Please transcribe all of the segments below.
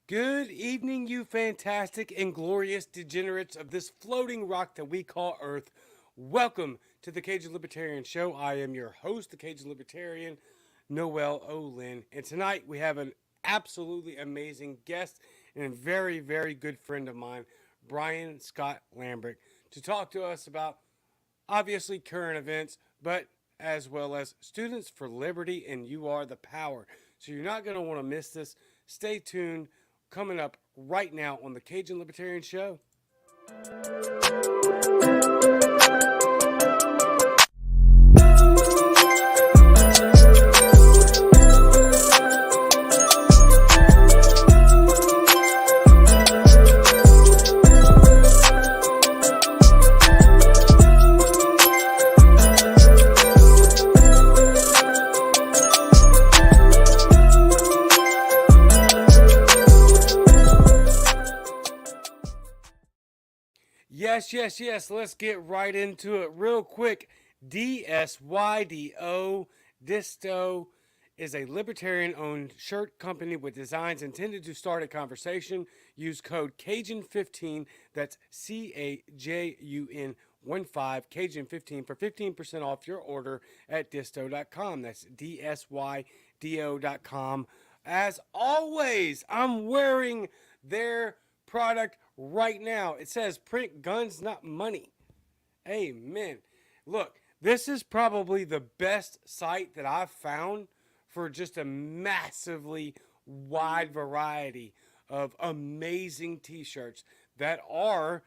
Good evening, you fantastic and glorious degenerates of this floating rock that we call Earth. Welcome to the Cajun Libertarian Show. I am your host, the Cajun Libertarian, Noel Olin. And tonight we have an absolutely amazing guest and a very, very good friend of mine, Brian Scott Lambrecht, to talk to us about obviously current events, but as well as Students for Liberty and You Are the Power. So you're not going to want to miss this. Stay tuned. Coming up right now on the Cajun Libertarian Show. Yes. Let's get right into it real quick. DSYDO, Disto, is a libertarian owned shirt company with designs intended to start a conversation. Use code Cajun15, that's CAJUN 15, Cajun15 for 15% off your order at disto.com. That's DSYDO.com. As always, I'm wearing their product right now. It says print guns, not money. Amen. Look, this is probably the best site that I've found for just a massively wide variety of amazing t-shirts that are,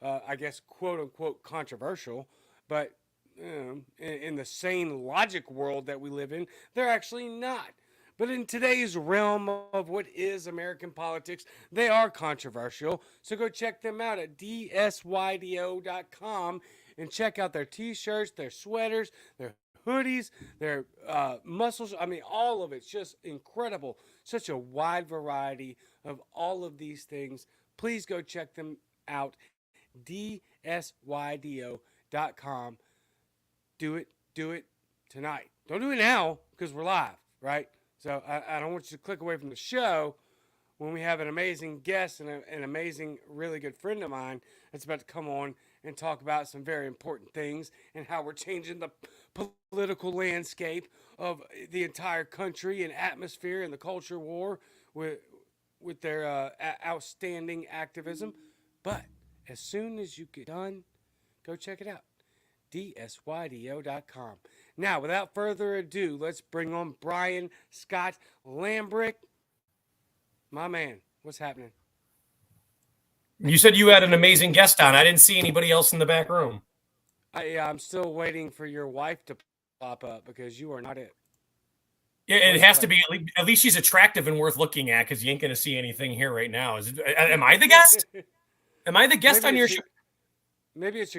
I guess, quote unquote controversial, but in the sane logic world that we live in, they're actually not. But in today's realm of what is American politics, they are controversial. So go check them out at dsYDO.com and check out their t-shirts, their sweaters, their hoodies, their muscles. I mean, all of it's just incredible. Such a wide variety of all of these things. Please go check them out. dsYDO.com. Do it tonight. Don't do it now because we're live, right? So I don't want you to click away from the show when we have an amazing guest and an amazing, really good friend of mine that's about to come on and talk about some very important things and how we're changing the political landscape of the entire country and atmosphere and the culture war with their outstanding activism. But as soon as you get done, go check it out. dsYDO.com. Now, without further ado, let's bring on Brian Scott Lambrecht. My man, what's happening? You said you had an amazing guest on. I didn't see anybody else in the back room. I'm still waiting for your wife to pop up because you are not it. Yeah, it has to be at least she's attractive and worth looking at because you ain't gonna see anything here right now. Am I the guest? Am I the guest on your show? Maybe it's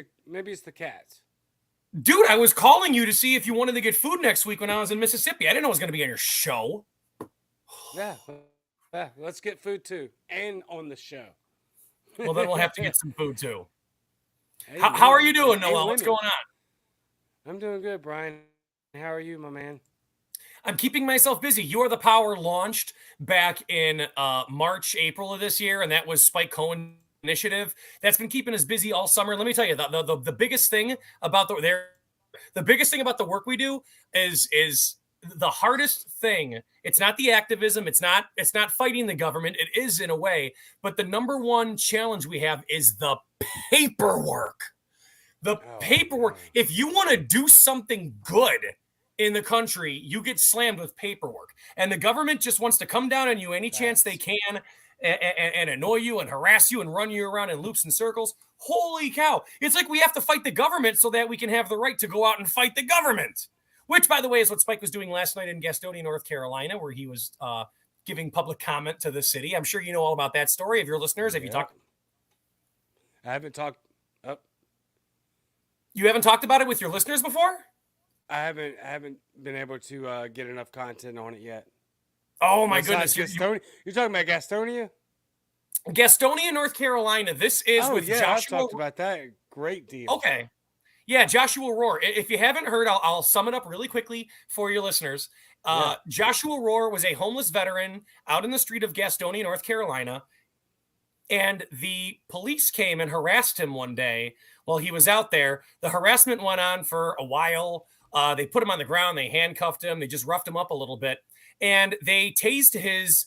the cats. Dude, I was calling you to see if you wanted to get food next week when I was in Mississippi. I didn't know it was going to be on your show. Yeah, let's get food too, and on the show. Well, then we'll have to get some food too. Hey, how are you doing, Noel? What's going on? I'm doing good, Brian. How are you, my man? I'm keeping myself busy. You Are the Power launched back in March, April of this year, and that was Spike Cohen initiative that's been keeping us busy all summer. Let me tell you, the biggest thing about the biggest thing about the work we do is the hardest thing. It's not the activism, it's not fighting the government. It is in a way, but the number one challenge we have is the paperwork. Paperwork. If you want to do something good in the country, you get slammed with paperwork, and the government just wants to come down on you any chance they can and annoy you and harass you and run you around in loops and circles. Holy cow. It's like we have to fight the government so that we can have the right to go out and fight the government, which, by the way, is what Spike was doing last night in Gastonia, North Carolina, where he was giving public comment to the city. I'm sure you know all about that story. Of your listeners, have you talked? I haven't talked. Oh. You haven't talked about it with your listeners before? I haven't been able to get enough content on it yet. Oh my goodness! You're talking about Gastonia? Gastonia, North Carolina. This is with Joshua. Joshua. I talked about that. Great deal. Okay. Yeah, Joshua Rohr. If you haven't heard, I'll sum it up really quickly for your listeners. Yeah. Joshua Rohr was a homeless veteran out in the street of Gastonia, North Carolina. And the police came and harassed him one day while he was out there. The harassment went on for a while. They put him on the ground. They handcuffed him. They just roughed him up a little bit. And they tased his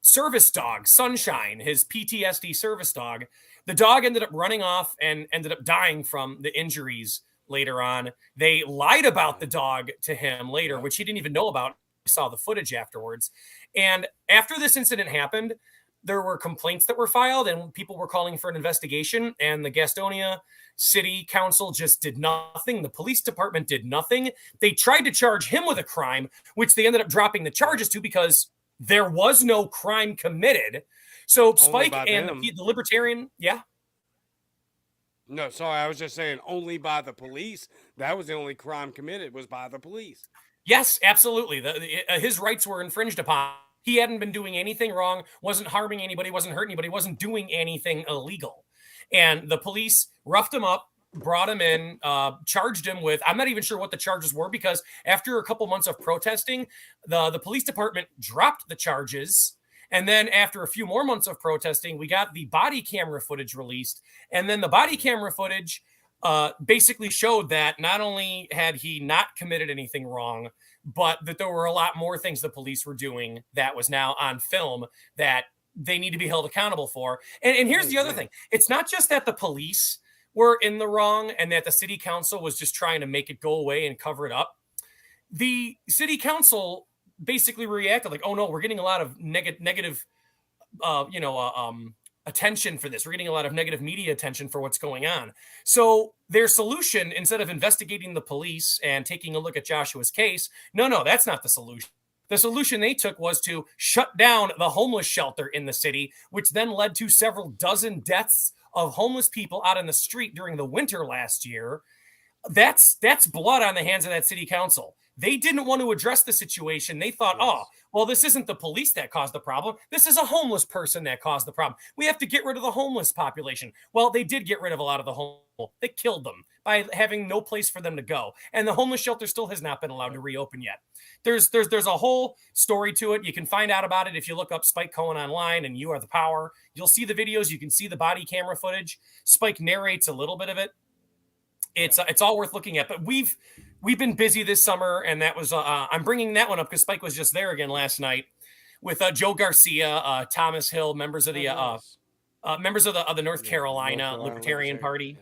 service dog, Sunshine, his PTSD service dog. The dog ended up running off and ended up dying from the injuries later on. They lied about the dog to him later, which he didn't even know about. He saw the footage afterwards. And after this incident happened, there were complaints that were filed and people were calling for an investigation, and the Gastonia City Council just did nothing. The police department did nothing. They tried to charge him with a crime, which they ended up dropping the charges to because there was no crime committed. So Spike and the Libertarian, yeah. No, sorry, I was just saying only by the police. That was the only crime committed, was by the police. Yes, absolutely. His rights were infringed upon. He hadn't been doing anything wrong, wasn't harming anybody, wasn't hurting anybody, wasn't doing anything illegal. And the police roughed him up, brought him in, charged him with, I'm not even sure what the charges were, because after a couple months of protesting, the police department dropped the charges. And then after a few more months of protesting, we got the body camera footage released. And then the body camera footage basically showed that not only had he not committed anything wrong, but that there were a lot more things the police were doing that was now on film that they need to be held accountable for. And here's the other thing. It's not just that the police were in the wrong and that the city council was just trying to make it go away and cover it up. The city council basically reacted like, oh no, we're getting a lot of negative, attention for this. We're getting a lot of negative media attention for what's going on. So their solution, instead of investigating the police and taking a look at Joshua's case, no, that's not the solution. The solution they took was to shut down the homeless shelter in the city, which then led to several dozen deaths of homeless people out in the street during the winter last year. That's blood on the hands of that city council. They didn't want to address the situation. They thought, oh, well, this isn't the police that caused the problem. This is a homeless person that caused the problem. We have to get rid of the homeless population. Well, they did get rid of a lot of the homeless. They killed them by having no place for them to go. And the homeless shelter still has not been allowed to reopen yet. There's a whole story to it. You can find out about it if you look up Spike Cohen online and You Are the Power. You'll see the videos. You can see the body camera footage. Spike narrates a little bit of it. It's all worth looking at. But we've been busy this summer, and that was I'm bringing that one up because Spike was just there again last night with Joe Garcia, Thomas Hill, members of the North Carolina Libertarian Party.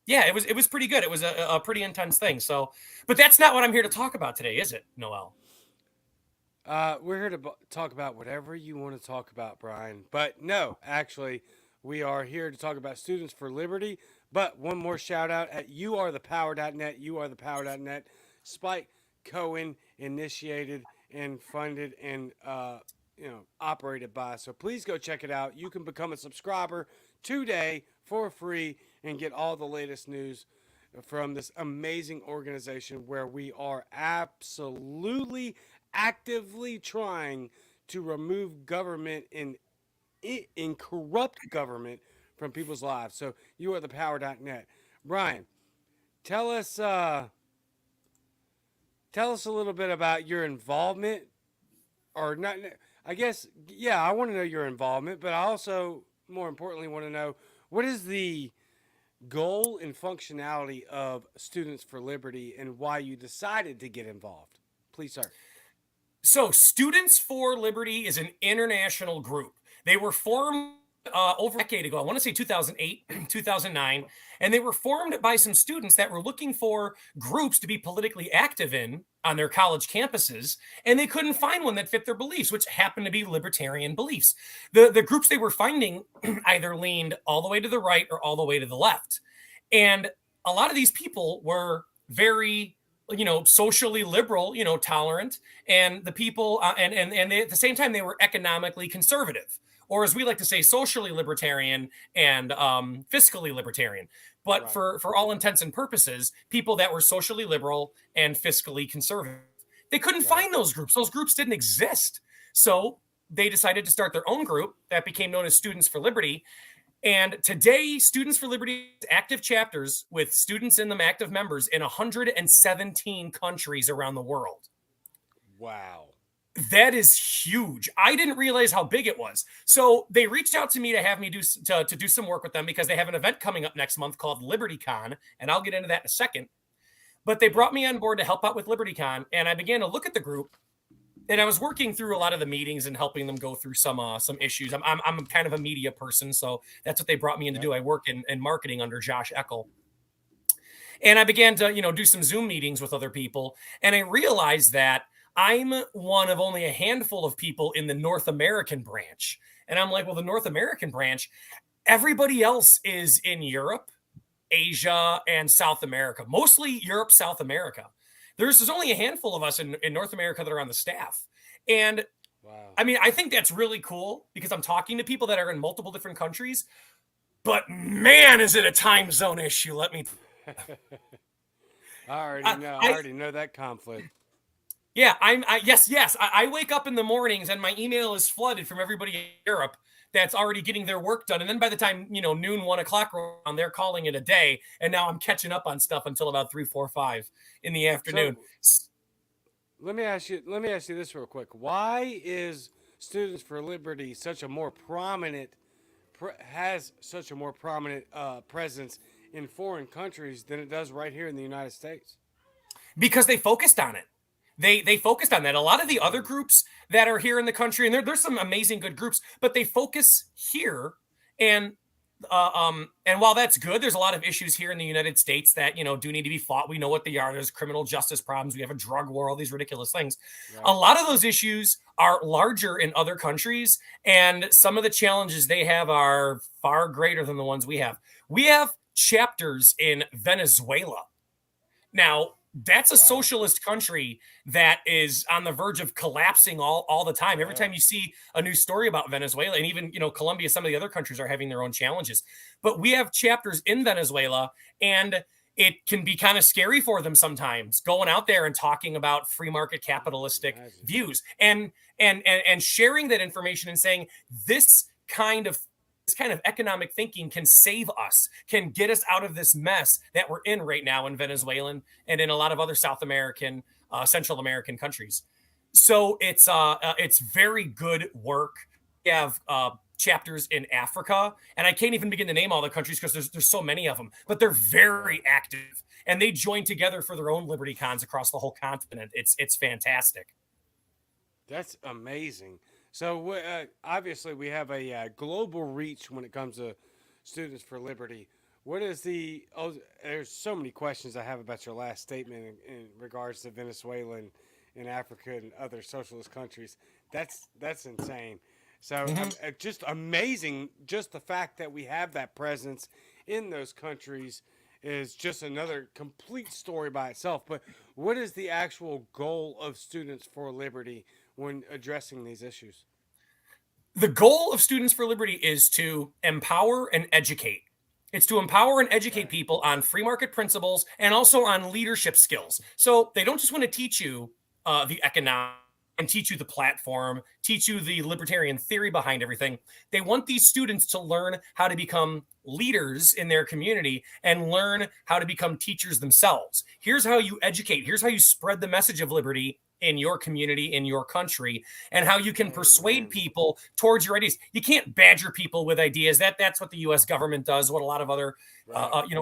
Yeah, it was pretty good. It was a pretty intense thing. So, but that's not what I'm here to talk about today, is it, Noel? We're here to talk about whatever you want to talk about, Brian. But no, actually, we are here to talk about Students for Liberty. But one more shout out at youarethepower.net, youarethepower.net. Spike Cohen initiated and funded and operated by. So please go check it out. You can become a subscriber today for free and get all the latest news from this amazing organization where we are absolutely actively trying to remove government and corrupt government from people's lives. So youarethepower.net. Brian, tell us a little bit about your involvement, or not. I guess, yeah, I want to know your involvement, but I also, more importantly, want to know what is the goal and functionality of Students for Liberty and why you decided to get involved. Please, sir. So Students for Liberty is an international group. They were formed over a decade ago. I want to say 2008, 2009. And they were formed by some students that were looking for groups to be politically active in on their college campuses. And they couldn't find one that fit their beliefs, which happened to be libertarian beliefs. The groups they were finding either leaned all the way to the right or all the way to the left. And a lot of these people were very, socially liberal, tolerant. And the people, and they, at the same time, they were economically conservative, or as we like to say, socially libertarian and fiscally libertarian. But right. for all intents and purposes, people that were socially liberal and fiscally conservative. They couldn't find those groups. Those groups didn't exist. So they decided to start their own group that became known as Students for Liberty. And today, Students for Liberty has active chapters with students in them, active members in 117 countries around the world. Wow. That is huge. I didn't realize how big it was. So they reached out to me to have me do some work with them because they have an event coming up next month called LibertyCon, and I'll get into that in a second. But they brought me on board to help out with LibertyCon, and I began to look at the group. And I was working through a lot of the meetings and helping them go through some issues. I'm kind of a media person, so that's what they brought me in to do. I work in marketing under Josh Eckel. And I began to, do some Zoom meetings with other people. And I realized that I'm one of only a handful of people in the North American branch. And I'm like, well, the North American branch, everybody else is in Europe, Asia, and South America, mostly Europe, South America. There's only a handful of us in North America that are on the staff. And wow. I mean, I think that's really cool because I'm talking to people that are in multiple different countries. But man, is it a time zone issue? Let me. I already know that conflict. Yeah, yes. I wake up in the mornings and my email is flooded from everybody in Europe that's already getting their work done. And then by the time, noon, 1 o'clock around, they're calling it a day. And now I'm catching up on stuff until about 3, 4, 5 in the afternoon. So, let me ask you this real quick. Why is Students for Liberty has such a more prominent presence in foreign countries than it does right here in the United States? Because they focused on it. They focused on that. A lot of the other groups that are here in the country, and there's some amazing good groups, but they focus here. And while that's good, there's a lot of issues here in the United States that, do need to be fought. We know what they are. There's criminal justice problems. We have a drug war, all these ridiculous things. Right. A lot of those issues are larger in other countries, and some of the challenges they have are far greater than the ones we have. We have chapters in Venezuela. Now, that's a socialist country that is on the verge of collapsing all the time. Every time you see a new story about Venezuela, and even, Colombia, some of the other countries are having their own challenges. But we have chapters in Venezuela, and it can be kind of scary for them sometimes going out there and talking about free market capitalistic views and sharing that information and saying this kind of economic thinking can save us, can get us out of this mess that we're in right now in Venezuela and in a lot of other South American, Central American countries. So it's very good work. We have chapters in Africa, and I can't even begin to name all the countries because there's so many of them, but they're very active, and they join together for their own Liberty Cons across the whole continent. It's fantastic. That's amazing. So obviously we have a global reach when it comes to Students for Liberty. What is there's so many questions I have about your last statement in regards to Venezuela and Africa and other socialist countries. That's insane. So just amazing. Just the fact that we have that presence in those countries is just another complete story by itself. But what is the actual goal of Students for Liberty when addressing these issues? The goal of Students for Liberty is to empower and educate. It's to empower and educate people on free market principles and also on leadership skills. So they don't just want to teach you the economic and teach you the platform, teach you the libertarian theory behind everything. They want these students to learn how to become leaders in their community and learn how to become teachers themselves. Here's how you educate. Here's how you spread the message of liberty in your community, in your country, and how you can persuade people towards your ideas. You can't badger people with ideas. That's what the U.S. government does, what a lot of other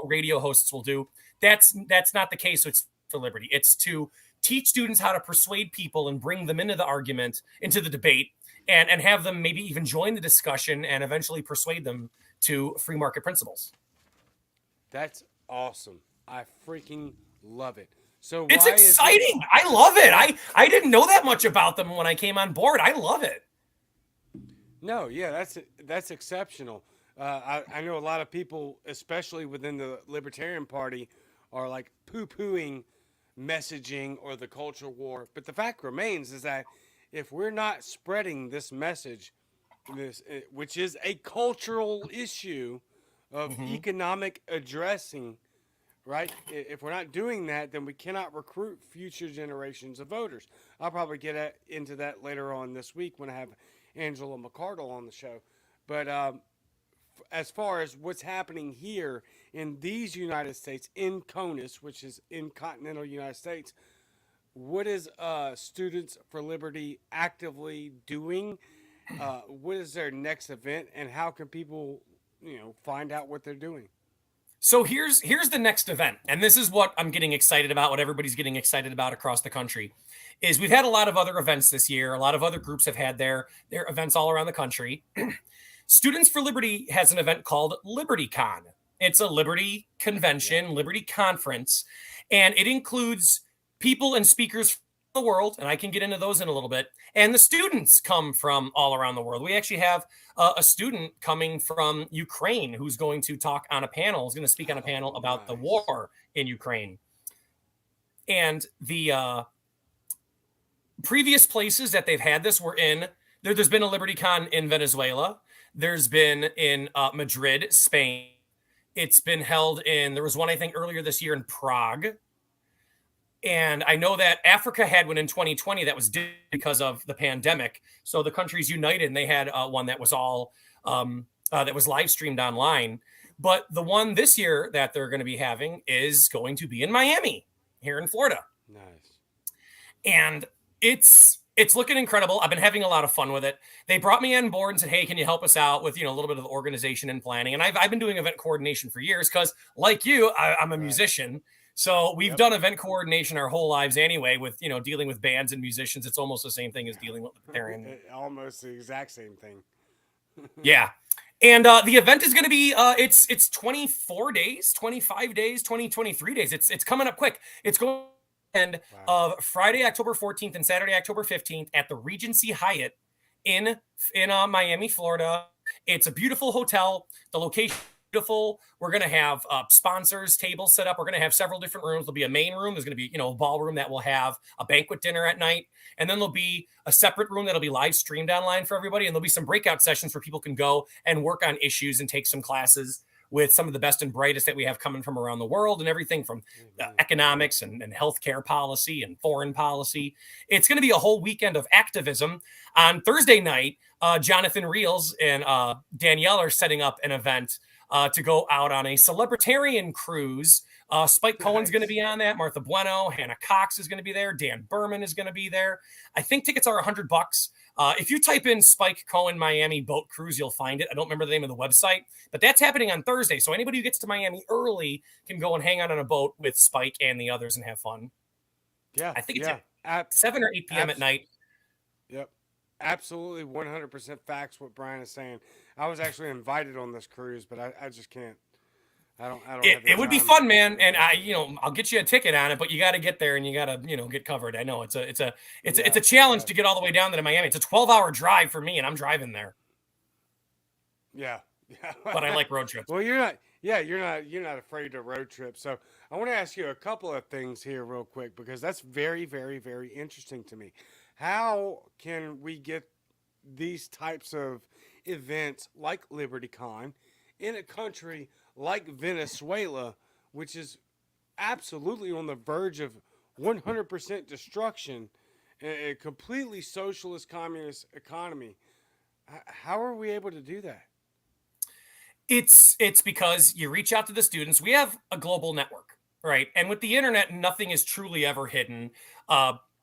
radio hosts will do. That's not the case with for liberty. It's to teach students how to persuade people and bring them into the argument, into the debate, and have them maybe even join the discussion and eventually persuade them to free market principles. That's awesome. I freaking love it. So it's exciting. I love it. I didn't know that much about them when I came on board. I love it. No, yeah, that's exceptional. I know a lot of people, especially within the Libertarian Party, are like poo-pooing messaging or the culture war. But the fact remains is that if we're not spreading this message, which is a cultural issue of economic addressing, right? If we're not doing that, then we cannot recruit future generations of voters. I'll probably get into that later on this week when I have Angela McCardle on the show. But as far as what's happening here in these United States, in CONUS, which is in continental United States, what is Students for Liberty actively doing? What is their next event, and how can people, find out what they're doing? So here's the next event, and this is what I'm getting excited about. What everybody's getting excited about across the country is we've had a lot of other events this year. A lot of other groups have had their events all around the country. Students for Liberty has an event called LibertyCon. It's a Liberty Yeah. convention, Liberty conference, and it includes people and speakers from the world, and I can get into those in a little bit. And the students come from all around the world. We actually have a student coming from Ukraine who's going to talk on a panel, is going to speak on a Oh, panel about the nice. war in Ukraine. And the previous places that they've had this were there's been a LibertyCon in Venezuela. There's been in Madrid, Spain. It's been held there was one, I think, earlier this year in Prague. And I know that Africa had one in 2020 that was because of the pandemic. So the countries united, and they had one that was that was live streamed online. But the one this year that they're going to be having is going to be in Miami, here in Florida, Nice. and it's looking incredible. I've been having a lot of fun with it. They brought me on board and said, "Hey, can you help us out with a little bit of the organization and planning?" And I've been doing event coordination for years because, like you, I'm a Right. musician. So we've Yep. done event coordination our whole lives anyway, with dealing with bands and musicians. It's almost the same thing as dealing with libertarian. Almost the exact same thing. Yeah. And the event is going to be it's 24 days, 25 days, 23 days. It's coming up quick. It's going end Wow. of Friday, October 14th and Saturday, October 15th at the Regency Hyatt in Miami, Florida. It's a beautiful hotel. The location is beautiful. We're going to have sponsors, tables set up. We're going to have several different rooms. There'll be a main room. There's going to be, a ballroom that will have a banquet dinner at night. And then there'll be a separate room that'll be live streamed online for everybody. And there'll be some breakout sessions where people can go and work on issues and take some classes with some of the best and brightest that we have coming from around the world, and everything from Amen. economics and healthcare policy and foreign policy. It's going to be a whole weekend of activism. On Thursday night, Jonathan Reels and Danielle are setting up an event to go out on a celebritarian cruise. Spike Cohen's going to Nice. be on that. Martha Bueno, Hannah Cox is going to be there. Dan Berman is going to be there. I think tickets are $100. If you type in Spike Cohen Miami boat cruise, you'll find it. I don't remember the name of the website, but that's happening on Thursday. So anybody who gets to Miami early can go and hang out on a boat with Spike and the others and have fun. Yeah. I think it's Yeah. at 7 or 8 p.m. at Abs- night. yep. Absolutely 100% facts what Brian is saying. I was actually invited on this cruise, but I just can't. I don't It, have the it would be time. fun, man, and I'll get you a ticket on it, but you got to get there and you got to get covered. I know it's a Yes. challenge to Yes. get all the way down to Miami. It's a 12-hour drive for me, and I'm driving there, Yeah. but I Yeah. like road trips. Well, you're not. Yeah, you're not afraid to road trip. So I want to ask you a couple of things here, real quick, because that's very, very, very interesting to me. How can we get these types of events like LibertyCon in a country like Venezuela, which is absolutely on the verge of 100% destruction, a completely socialist communist economy? How are we able to do that? It's because you reach out to the students. We have a global network, right? And with the internet, nothing is truly ever hidden.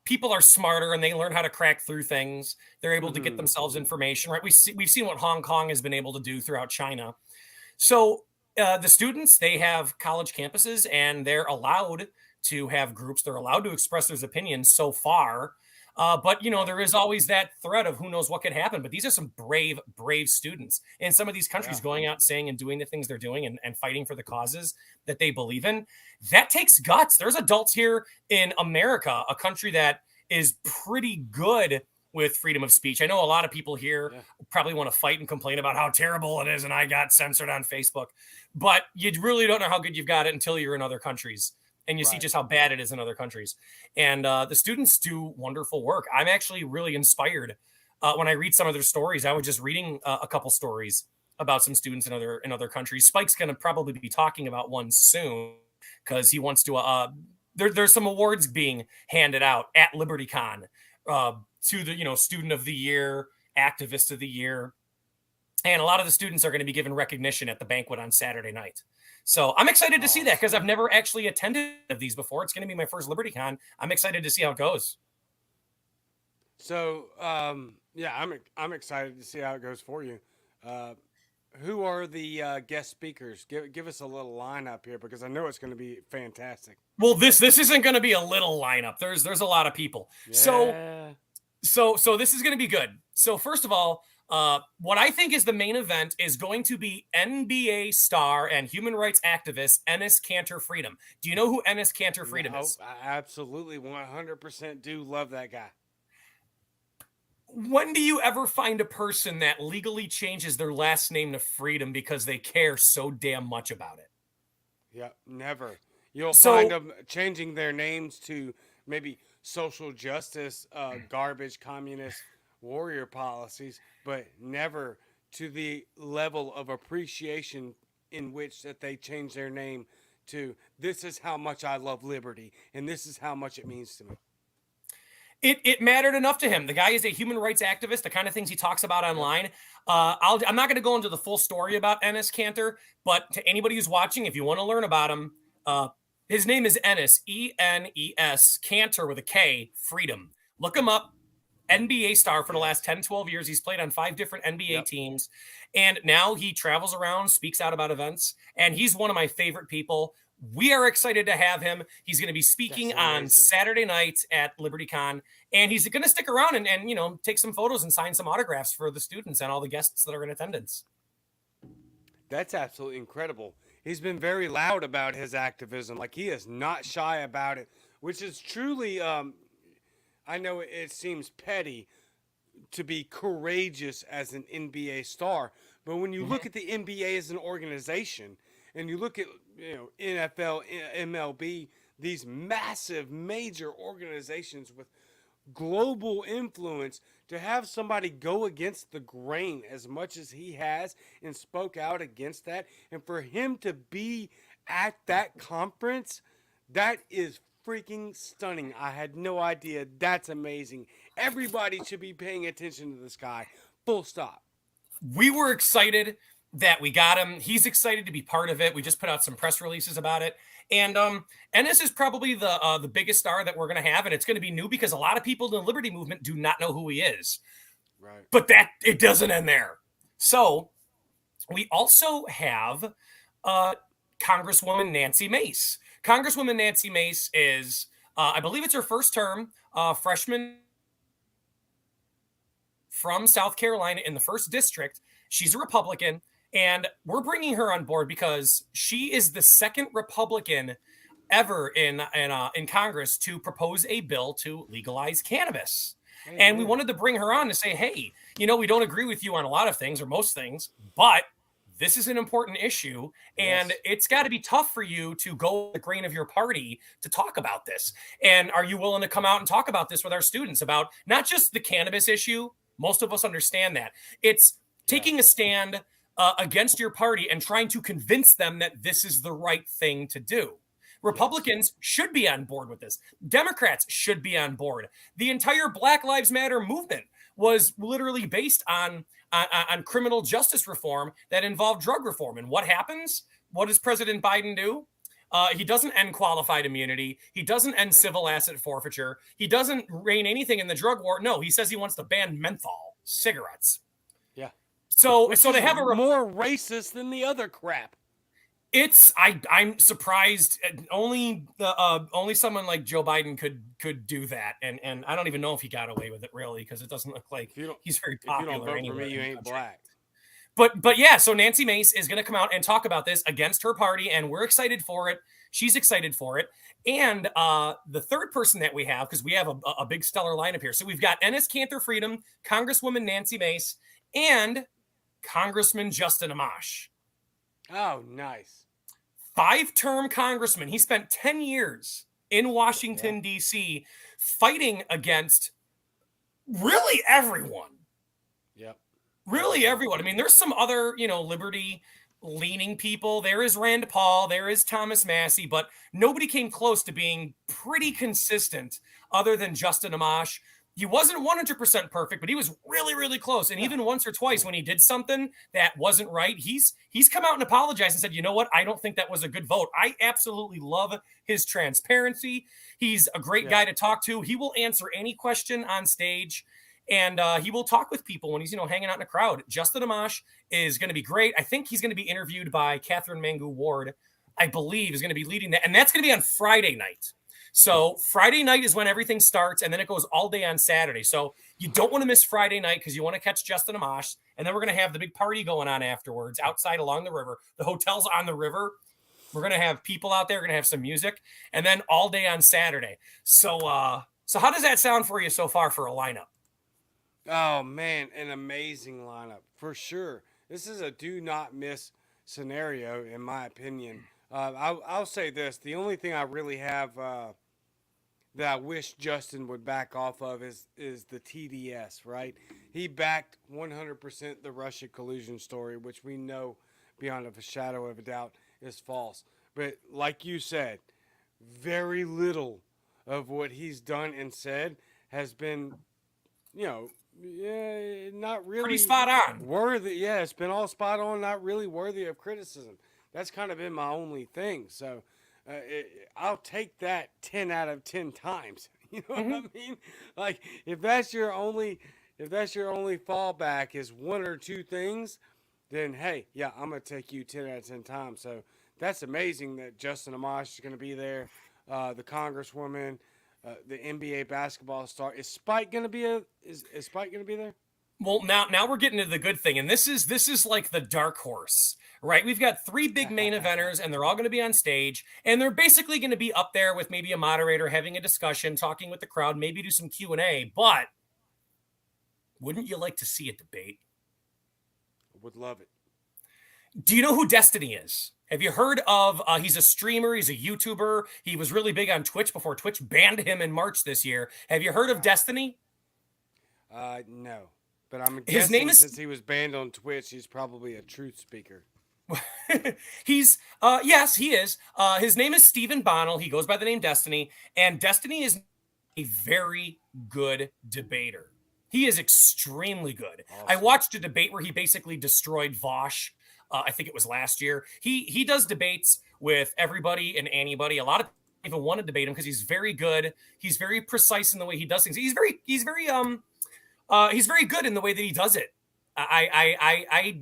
People are smarter and they learn how to crack through things. They're able to get Hmm. themselves information, right? We've seen what Hong Kong has been able to do throughout China. So the students, they have college campuses and they're allowed to have groups. They're allowed to express their opinions so far. But Right. there is always that threat of who knows what could happen. But these are some brave, brave students in some of these countries Yeah. going out saying and doing the things they're doing and fighting for the causes that they believe in. That takes guts. There's adults here in America, a country that is pretty good with freedom of speech. I know a lot of people here Yeah. probably want to fight and complain about how terrible it is and I got censored on Facebook, but you really don't know how good you've got it until you're in other countries and you see Right. just how bad it is in other countries. And the students do wonderful work. I'm actually really inspired when I read some of their stories. I was just reading a couple stories about some students in other countries. Spike's going to probably be talking about one soon because he wants to. There's some awards being handed out at LibertyCon to the student of the year Activist of the Year. And a lot of the students are going to be given recognition at the banquet on Saturday night. So I'm excited to see that because I've never actually attended one of these before. It's going to be my first LibertyCon. I'm excited to see how it goes. So, yeah, I'm excited to see how it goes for you. Who are the guest speakers? Give us a little lineup here because I know it's going to be fantastic. Well, this isn't going to be a little lineup. There's a lot of people. Yeah. So this is going to be good. So first of all, what I think is the main event is going to be NBA star and human rights activist Enes Kanter Freedom. Do you know who Enes Kanter Freedom is? I absolutely 100% do love that guy. When do you ever find a person that legally changes their last name to Freedom because they care so damn much about it? Yeah, never. You'll find them changing their names to maybe social justice, garbage, communist, warrior policies, but never to the level of appreciation in which that they change their name to this is how much I love liberty and this is how much it means to me. It mattered enough to him. The guy is a human rights activist, the kind of things he talks about online. I'm not going to go into the full story about Enes Kanter, but to anybody who's watching, if you want to learn about him, his name is Enes, E-N-E-S, Kanter with a K, Freedom. Look him up. NBA star for the last 10, 12 years. He's played on 5 different NBA teams. And now he travels around, speaks out about events, and he's one of my favorite people. We are excited to have him. He's going to be speaking on Saturday night at LibertyCon, and he's going to stick around and you know, take some photos and sign some autographs for the students and all the guests that are in attendance. That's absolutely incredible. He's been very loud about his activism. Like, he is not shy about it, which is truly, I know it seems petty to be courageous as an NBA star, but when you look at the NBA as an organization and you look at, you know, NFL, MLB, these massive major organizations with global influence, to have somebody go against the grain as much as he has and spoke out against that, and for him to be at that conference, that is freaking stunning. I had no idea. That's amazing. Everybody should be paying attention to this guy. Full stop. We were excited that we got him. He's excited to be part of it. We just put out some press releases about it. And Enes is probably the biggest star that we're going to have, and it's going to be new because a lot of people in the Liberty movement do not know who he is. Right. But that it doesn't end there. So we also have Congresswoman Nancy Mace. Congresswoman Nancy Mace is, I believe it's her first term, freshman from South Carolina in the 1st district. She's a Republican, and we're bringing her on board because she is the 2nd Republican ever in Congress to propose a bill to legalize cannabis. Amen. And we wanted to bring her on to say, hey, you know, we don't agree with you on a lot of things or most things, but this is an important issue, and it's got to be tough for you to go the grain of your party to talk about this. And are you willing to come out and talk about this with our students about not just the cannabis issue? Most of us understand that. It's taking a stand against your party and trying to convince them that this is the right thing to do. Republicans should be on board with this. Democrats should be on board. The entire Black Lives Matter movement was literally based on criminal justice reform that involved drug reform. And what happens? What does President Biden do? He doesn't end qualified immunity. He doesn't end civil asset forfeiture. He doesn't rein anything in the drug war. No, he says he wants to ban menthol cigarettes. Yeah. So they have a more racist than the other crap. I'm surprised only someone like Joe Biden could do that, and I don't even know if he got away with it really, because it doesn't look like he's very popular. If you don't vote for me, you ain't black. But yeah, so Nancy Mace is going to come out and talk about this against her party, and we're excited for it. She's excited for it. And the third person that we have, because we have a big stellar lineup here. So we've got Enes Kanter Freedom, Congresswoman Nancy Mace, and Congressman Justin Amash. Oh, nice. 5-term congressman. He spent 10 years in Washington, D.C., fighting against really everyone. Yep. Really everyone. I mean, there's some other, liberty-leaning people. There is Rand Paul. There is Thomas Massey. But nobody came close to being pretty consistent other than Justin Amash. He wasn't 100% perfect, but he was really, really close. And even once or twice when he did something that wasn't right, he's come out and apologized and said, you know what? I don't think that was a good vote. I absolutely love his transparency. He's a great guy to talk to. He will answer any question on stage. And he will talk with people when he's, hanging out in a crowd. Justin Amash is going to be great. I think he's going to be interviewed by Catherine Mangu Ward, I believe, is going to be leading that. And that's going to be on Friday night. So Friday night is when everything starts, and then it goes all day on Saturday. So you don't want to miss Friday night because you want to catch Justin Amash. And then we're going to have the big party going on afterwards outside along the river. The hotel's on the river. We're going to have people out there. We're going to have some music. And then all day on Saturday. So how does that sound for you so far for a lineup? Oh, man, an amazing lineup for sure. This is a do not miss scenario, in my opinion. I'll say this. The only thing I really have that I wish Justin would back off of is the TDS, right? He backed 100% the Russia collusion story, which we know beyond a shadow of a doubt is false. But like you said, very little of what he's done and said has been, not really pretty spot on. Worthy. Yeah, it's been all spot on, not really worthy of criticism. That's kind of been my only thing. So I'll take that 10 out of 10 times. You know what I mean? Like if that's your only fallback is one or two things, then hey, yeah, I'm gonna take you 10 out of 10 times. So that's amazing that Justin Amash is gonna be there. The Congresswoman, the NBA basketball star. Is Spike gonna be there? Well, now we're getting to the good thing, and this is like the dark horse, right? We've got three big main eventers, and they're all going to be on stage, and they're basically going to be up there with maybe a moderator having a discussion, talking with the crowd, maybe do some Q&A. But wouldn't you like to see a debate? I would love it. Do you know who Destiny is? Have you heard of? He's a streamer. He's a YouTuber. He was really big on Twitch before Twitch banned him in March this year. Have you heard of Destiny? No. But I'm guessing his name is, since he was banned on Twitch, he's probably a truth speaker. Yes, he is. His name is Stephen Bonnell. He goes by the name Destiny, and Destiny is a very good debater. He is extremely good. Awesome. I watched a debate where he basically destroyed Vosh. I think it was last year. He does debates with everybody and anybody. A lot of people even want to debate him because he's very good. He's very precise in the way he does things. He's very good in the way that he does it. I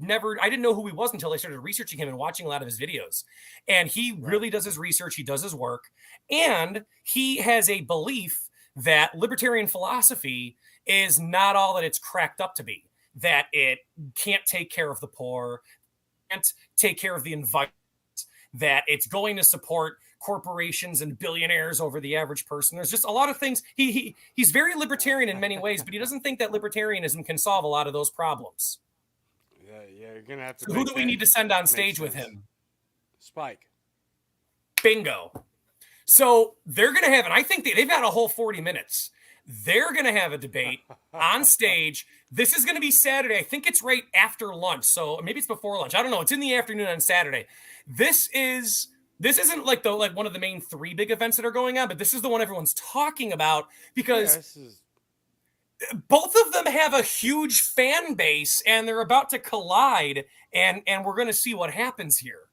didn't know who he was until I started researching him and watching a lot of his videos. And he really does his research. He does his work. And he has a belief that libertarian philosophy is not all that it's cracked up to be, that it can't take care of the poor, can't take care of the environment, that it's going to support corporations and billionaires over the average person. There's just a lot of things. He's very libertarian in many ways, but he doesn't think that libertarianism can solve a lot of those problems. Yeah, you're gonna have to. So who do we need to send on stage with him? Spike. Bingo. So they're gonna have, and I think they've got a whole 40 minutes. They're gonna have a debate on stage. This is gonna be Saturday. I think it's right after lunch. So maybe it's before lunch. I don't know. It's in the afternoon on Saturday. This isn't like one of the main three big events that are going on, but this is the one everyone's talking about because both of them have a huge fan base and they're about to collide, and we're going to see what happens here.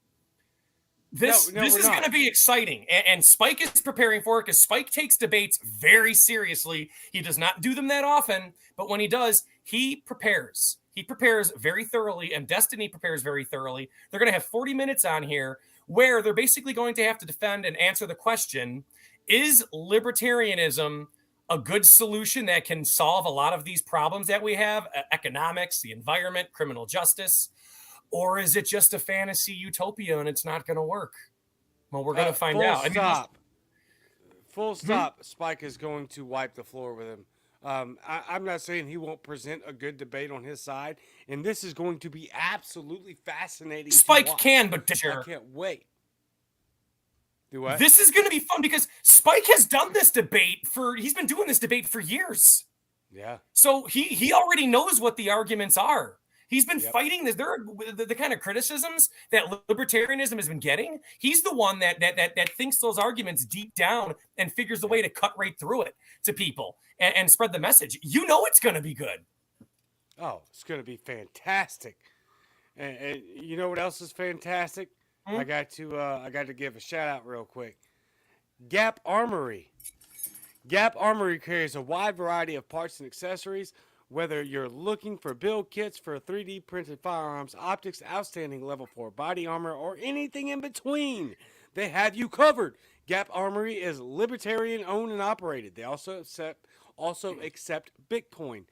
This is going to be exciting, and Spike is preparing for it because Spike takes debates very seriously. He does not do them that often, but when he does, he prepares. He prepares very thoroughly, and Destiny prepares very thoroughly. They're going to have 40 minutes on here where they're basically going to have to defend and answer the question, is libertarianism a good solution that can solve a lot of these problems that we have, economics, the environment, criminal justice, or is it just a fantasy utopia and it's not going to work? Well, we're going to find out. Full stop. Spike is going to wipe the floor with him. I'm not saying he won't present a good debate on his side, and this is going to be absolutely fascinating. Spike can, but I can't wait. Do what? This is going to be fun because Spike has done this debate he's been doing this debate for years. Yeah. So he already knows what the arguments are. He's been Yep. fighting this. There are the kind of criticisms that libertarianism has been getting. He's the one that thinks those arguments deep down and figures a way to cut right through it to people and spread the message. You know it's going to be good. Oh, it's going to be fantastic. And you know what else is fantastic? I got to give a shout out real quick. Gap Armory. Gap Armory carries a wide variety of parts and accessories. Whether you're looking for build kits for 3D printed firearms, optics, outstanding level 4 body armor, or anything in between, they have you covered. Gap Armory is libertarian owned and operated. They also accept Bitcoin.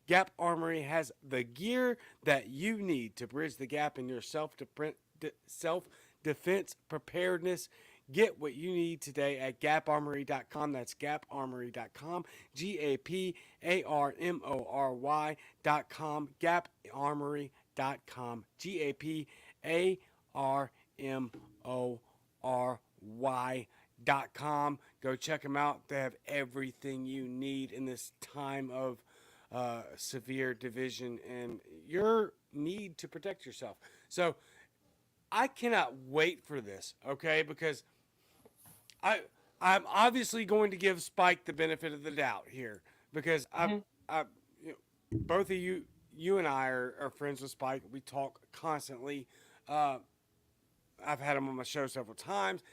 Gap Armory has the gear that you need to bridge the gap in your self-defense preparedness. Get what you need today at gaparmory.com. That's gaparmory.com. GAPARMORY.com. Gaparmory.com. GAPARMORY.com. Go check them out. They have everything you need in this time of severe division and your need to protect yourself. So I cannot wait for this, okay? Because I'm obviously going to give Spike the benefit of the doubt here because both of you and I are friends with Spike. We talk constantly. I've had him on my show several times.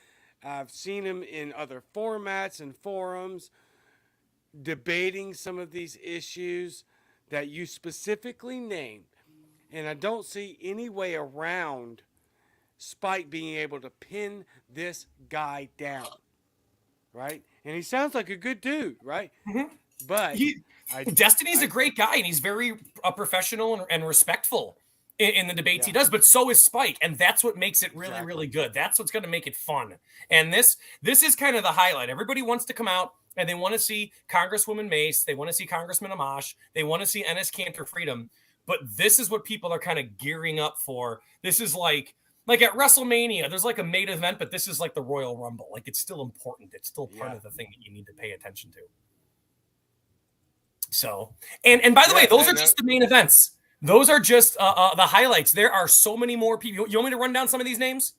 I've seen him in other formats and forums debating some of these issues that you specifically named. And I don't see any way around Spike being able to pin this guy down. Right? And he sounds like a good dude, right? But Destiny's a great guy, and he's very professional and respectful in the debates he does, but so is Spike, and that's what makes it really, really good. That's what's going to make it fun. And this is kind of the highlight. Everybody wants to come out, and they want to see Congresswoman Mace. They want to see Congressman Amash. They want to see Enes Kanter Freedom. But this is what people are kind of gearing up for. This is like at WrestleMania, there's like a main event, but this is like the Royal Rumble. Like it's still important. It's still part of the thing that you need to pay attention to. So, and by the way, those are just the main events. Those are just the highlights. There are so many more people. You want me to run down some of these names?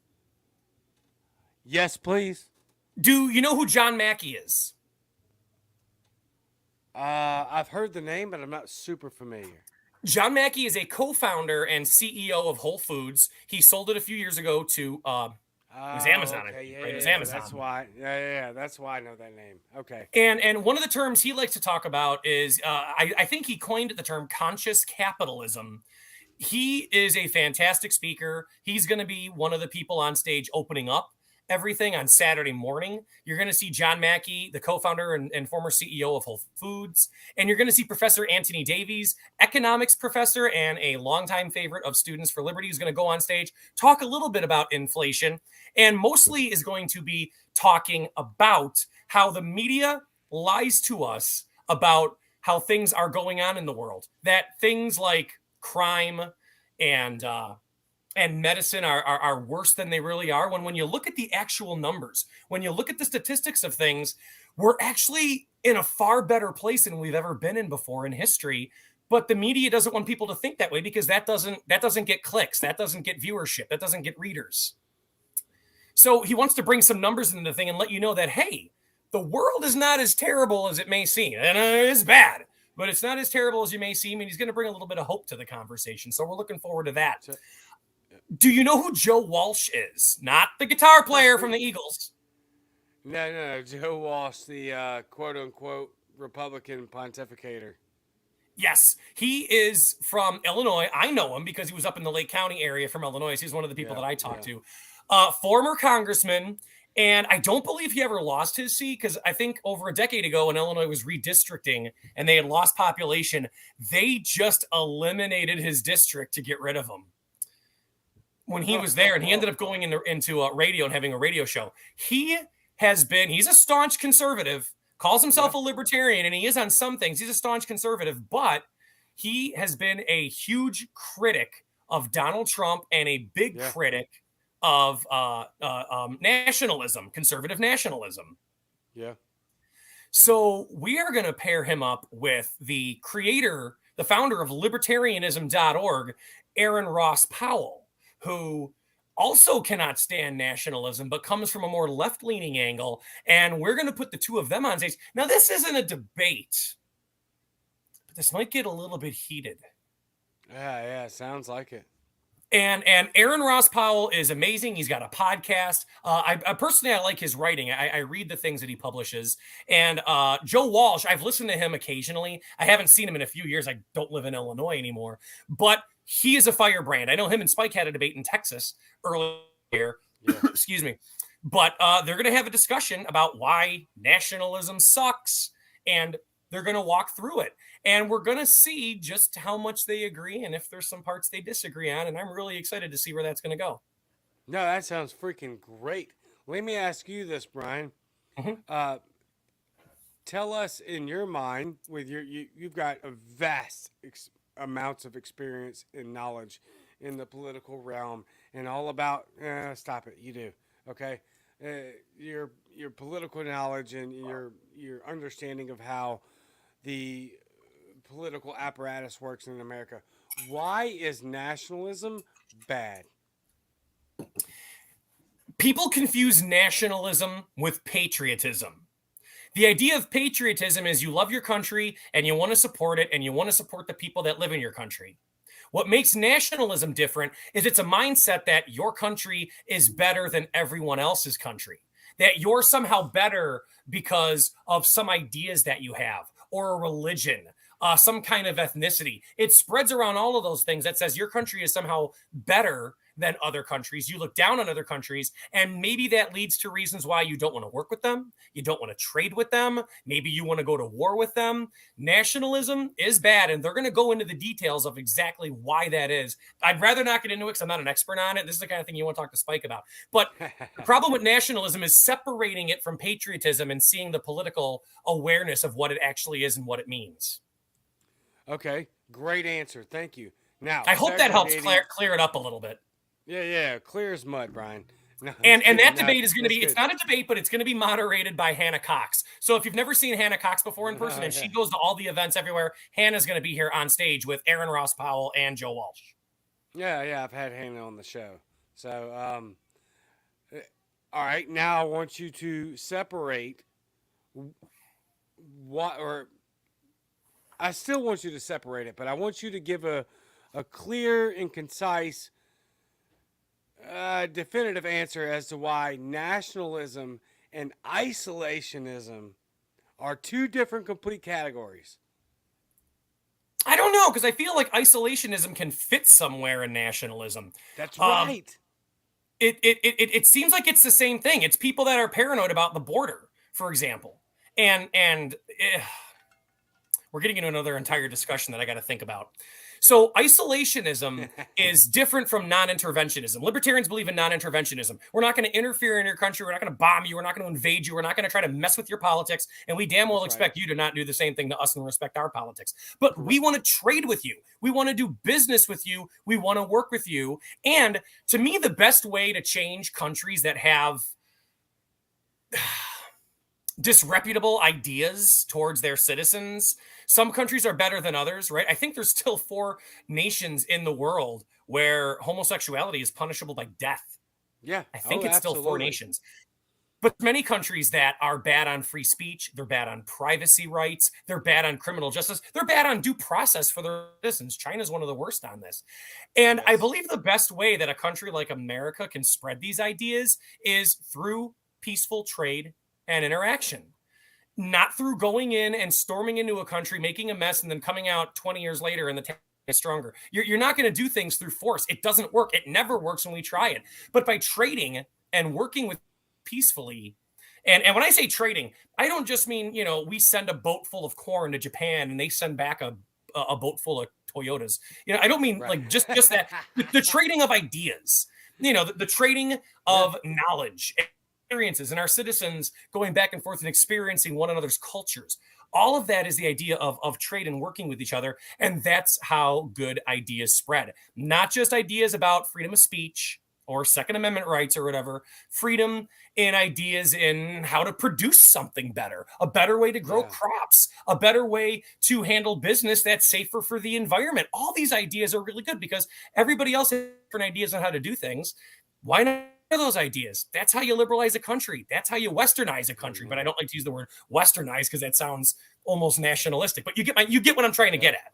Yes, please. Do you know who John Mackey is? I've heard the name, but I'm not super familiar. John Mackey is a co-founder and CEO of Whole Foods. He sold it a few years ago to it was Amazon. Okay. It was Amazon. That's why. Yeah. That's why I know that name. Okay. And one of the terms he likes to talk about is I think he coined the term conscious capitalism. He is a fantastic speaker. He's going to be one of the people on stage opening up everything on Saturday morning. You're going to see John Mackey, the co-founder and former CEO of Whole Foods. And you're going to see Professor Anthony Davies, economics professor and a longtime favorite of Students for Liberty, who's going to go on stage, talk a little bit about inflation, and mostly is going to be talking about how the media lies to us about how things are going on in the world, that things like crime and medicine are worse than they really are. When you look at the actual numbers, when you look at the statistics of things, we're actually in a far better place than we've ever been in before in history. But the media doesn't want people to think that way because that doesn't get clicks, that doesn't get viewership, that doesn't get readers. So he wants to bring some numbers into the thing and let you know that, hey, the world is not as terrible as it may seem. And it is bad, but it's not as terrible as you may seem. And he's going to bring a little bit of hope to the conversation. So we're looking forward to that. Do you know who Joe Walsh is? Not the guitar player from the Eagles. No. Joe Walsh, the quote-unquote Republican pontificator. Yes, he is from Illinois. I know him because he was up in the Lake County area from Illinois. He's one of the people that I talked to. Former congressman, and I don't believe he ever lost his seat because I think over a decade ago when Illinois was redistricting and they had lost population, they just eliminated his district to get rid of him when he was there, and he ended up going into a radio and having a radio show. He's a staunch conservative, calls himself a libertarian, and he is on some things. He's a staunch conservative, but he has been a huge critic of Donald Trump and a big critic of nationalism, conservative nationalism. Yeah. So we are going to pair him up with the founder of libertarianism.org. Aaron Ross Powell, who also cannot stand nationalism, but comes from a more left-leaning angle. And we're going to put the two of them on stage. Now, this isn't a debate, but this might get a little bit heated. Yeah, sounds like it. And Aaron Ross Powell is amazing. He's got a podcast. I personally, I like his writing. I read the things that he publishes. And Joe Walsh, I've listened to him occasionally. I haven't seen him in a few years. I don't live in Illinois anymore. But he is a firebrand. I know him and Spike had a debate in Texas earlier. Yeah. Excuse me. But they're going to have a discussion about why nationalism sucks. And they're going to walk through it. And we're going to see just how much they agree and if there's some parts they disagree on. And I'm really excited to see where that's going to go. No, that sounds freaking great. Let me ask you this, Brian. Mm-hmm. Tell us in your mind, with you've got a vast amounts of experience and knowledge in the political realm and all about, stop it, you do, okay? Your political knowledge and your understanding of how the political apparatus works in America. Why is nationalism bad? People confuse nationalism with patriotism. The idea of patriotism is you love your country and you want to support it and you want to support the people that live in your country. What makes nationalism different is it's a mindset that your country is better than everyone else's country, that you're somehow better because of some ideas that you have or a religion, some kind of ethnicity. It spreads around all of those things that says your country is somehow better than other countries. You look down on other countries, and maybe that leads to reasons why you don't want to work with them. You don't want to trade with them. Maybe you want to go to war with them. Nationalism is bad, and they're going to go into the details of exactly why that is. I'd rather not get into it because I'm not an expert on it. This is the kind of thing you want to talk to Spike about. But the problem with nationalism is separating it from patriotism and seeing the political awareness of what it actually is and what it means. Okay, great answer. Thank you. Now, I hope that helps clear it up a little bit. Yeah, clear as mud, Brian. No, and that debate is going to be, it's not a debate, but it's going to be moderated by Hannah Cox. So if you've never seen Hannah Cox before in person, and she goes to all the events everywhere, Hannah's going to be here on stage with Aaron Ross Powell and Joe Walsh. Yeah, I've had Hannah on the show. So, all right, now I want you to separate I still want you to separate it, but I want you to give a clear and concise definitive answer as to why nationalism and isolationism are two different complete categories. I don't know, because I feel like isolationism can fit somewhere in nationalism. That's right. It seems like it's the same thing. It's people that are paranoid about the border, for example. And we're getting into another entire discussion that I got to think about. So isolationism is different from non-interventionism. Libertarians believe in non-interventionism. We're not going to interfere in your country. We're not going to bomb you. We're not going to invade you. We're not going to try to mess with your politics. And we damn well expect you to not do the same thing to us and respect our politics. But we want to trade with you. We want to do business with you. We want to work with you. And to me, the best way to change countries that have disreputable ideas towards their citizens. Some countries are better than others, right? I think there's still 4 nations in the world where homosexuality is punishable by death. Yeah. I think it's still 4 nations. But many countries that are bad on free speech, they're bad on privacy rights, they're bad on criminal justice, they're bad on due process for their citizens. China's one of the worst on this. And I believe the best way that a country like America can spread these ideas is through peaceful trade and interaction, not through going in and storming into a country, making a mess, and then coming out 20 years later and the town is stronger. You're not going to do things through force. It doesn't work. It never works when we try it. But by trading and working with peacefully, and when I say trading, I don't just mean, we send a boat full of corn to Japan and they send back a boat full of Toyotas. I don't mean like just that. The trading of ideas, the trading of knowledge, experiences, and our citizens going back and forth and experiencing one another's cultures. All of that is the idea of trade and working with each other. And that's how good ideas spread. Not just ideas about freedom of speech or Second Amendment rights or whatever, freedom in ideas in how to produce something better, a better way to grow Yeah. crops, a better way to handle business that's safer for the environment. All these ideas are really good because everybody else has different ideas on how to do things. Why not those ideas? That's how you liberalize a country. That's how you westernize a country. But I Amen. don't like to use the word westernize because that sounds almost nationalistic. But you get what I'm trying to Yeah. get at.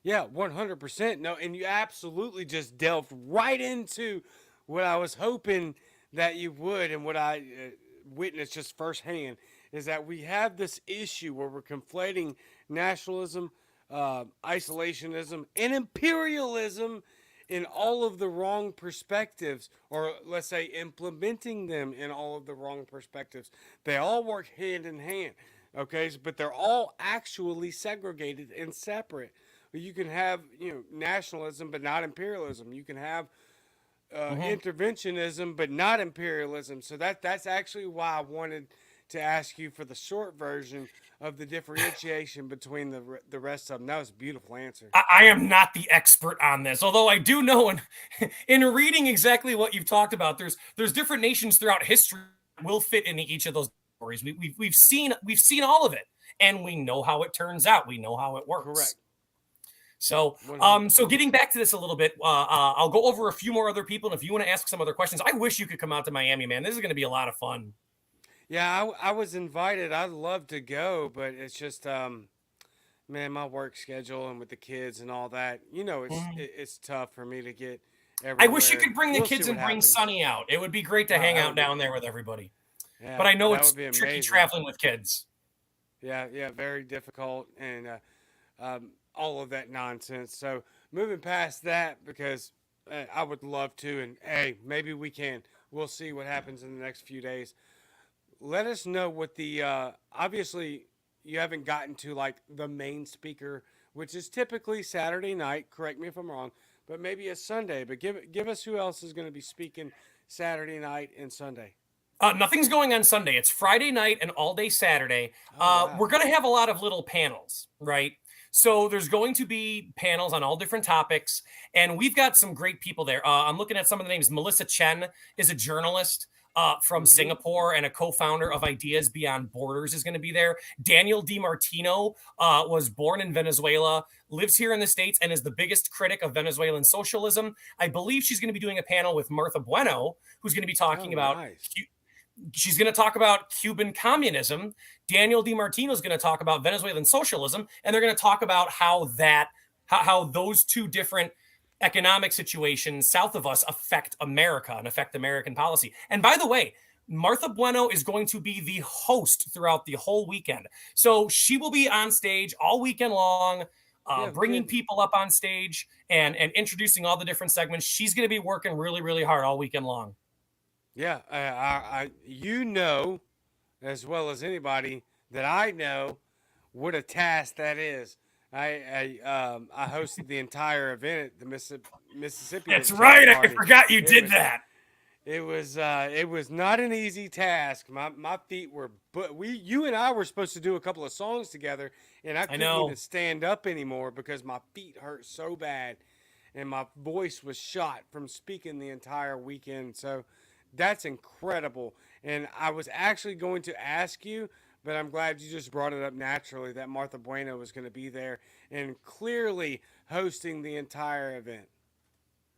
Yeah, 100%. No, and you absolutely just delved right into what I was hoping that you would, and what I witnessed just firsthand is that we have this issue where we're conflating nationalism, isolationism, and imperialism in all of the wrong perspectives, or let's say implementing them in all of the wrong perspectives. They all work hand in hand, okay? But they're all actually segregated and separate. You can have, nationalism but not imperialism. You can have Mm-hmm. interventionism but not imperialism. So that's actually why I wanted to ask you for the short version of the differentiation between the rest of them. That was a beautiful answer. I am not the expert on this, although I do know in reading exactly what you've talked about, there's different nations throughout history that will fit into each of those stories. We've seen all of it, and we know how it turns out. We know how it works. Correct. So 100%. getting back to this a little bit, I'll go over a few more other people, and if you want to ask some other questions, I wish you could come out to Miami, man. This is going to be a lot of fun. Yeah, I was invited. I'd love to go, but it's just man, my work schedule and with the kids and all that, Mhm. it's tough for me to get I wish you everywhere. could bring the We'll see kids what and bring happens. Sonny out. It would be great to hang That out would be, down there with everybody. But yeah, I know that it's would be tricky amazing. traveling with kids. Yeah, yeah, very difficult, and all of that nonsense. So moving past that, because I would love to, and hey, maybe we can. We'll see what happens in the next few days. Let us know what the obviously you haven't gotten to like the main speaker, which is typically Saturday night. Correct me if I'm wrong, but maybe a Sunday. But give us who else is going to be speaking Saturday night and Sunday. Nothing's going on Sunday. It's Friday night and all day Saturday. Oh We're wow. going to have a lot of little panels, right? So there's going to be panels on all different topics, and we've got some great people there. I'm looking at some of the names. Melissa Chen is a journalist from Mm-hmm. Singapore and a co-founder of Ideas Beyond Borders is going to be there. Daniel DiMartino was born in Venezuela, lives here in the States, and is the biggest critic of Venezuelan socialism. I believe she's going to be doing a panel with Martha Bueno, who's going to be Oh talking about nice. she's going to talk about Cuban communism. Daniel DiMartino is going to talk about Venezuelan socialism, and they're going to talk about how those two different economic situations south of us affect America and affect American policy. And by the way, Martha Bueno is going to be the host throughout the whole weekend. So she will be on stage all weekend long, Yeah, bringing good. people up on stage and introducing all the different segments. She's going to be working really, really hard all weekend long. Yeah, you know as well as anybody that I know what a task that is. I hosted the entire event at the Mississippi That's Libertarian right. I Party. forgot you It did was that. it was not an easy task. My feet were, but you and I were supposed to do a couple of songs together, and I I couldn't even know. stand up anymore because my feet hurt so bad, and my voice was shot from speaking the entire weekend. So that's incredible. And I was actually going to ask you, but I'm glad you just brought it up naturally that Martha Bueno was going to be there and clearly hosting the entire event.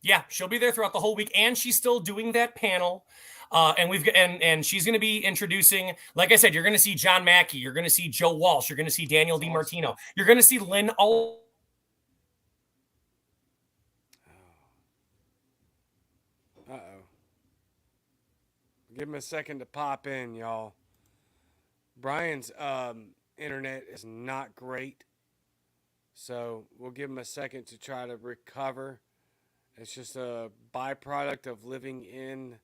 Yeah, she'll be there throughout the whole week, and she's still doing that panel. And we've got and she's going to be introducing, like I said, you're going to see John Mackey, you're going to see Joe Walsh, you're going to see Daniel That's awesome. DiMartino, you're going to see Lynn All. Uh oh. Give him a second to pop in, y'all. Brian's internet is not great, so we'll give him a second to try to recover. It's just a byproduct of living in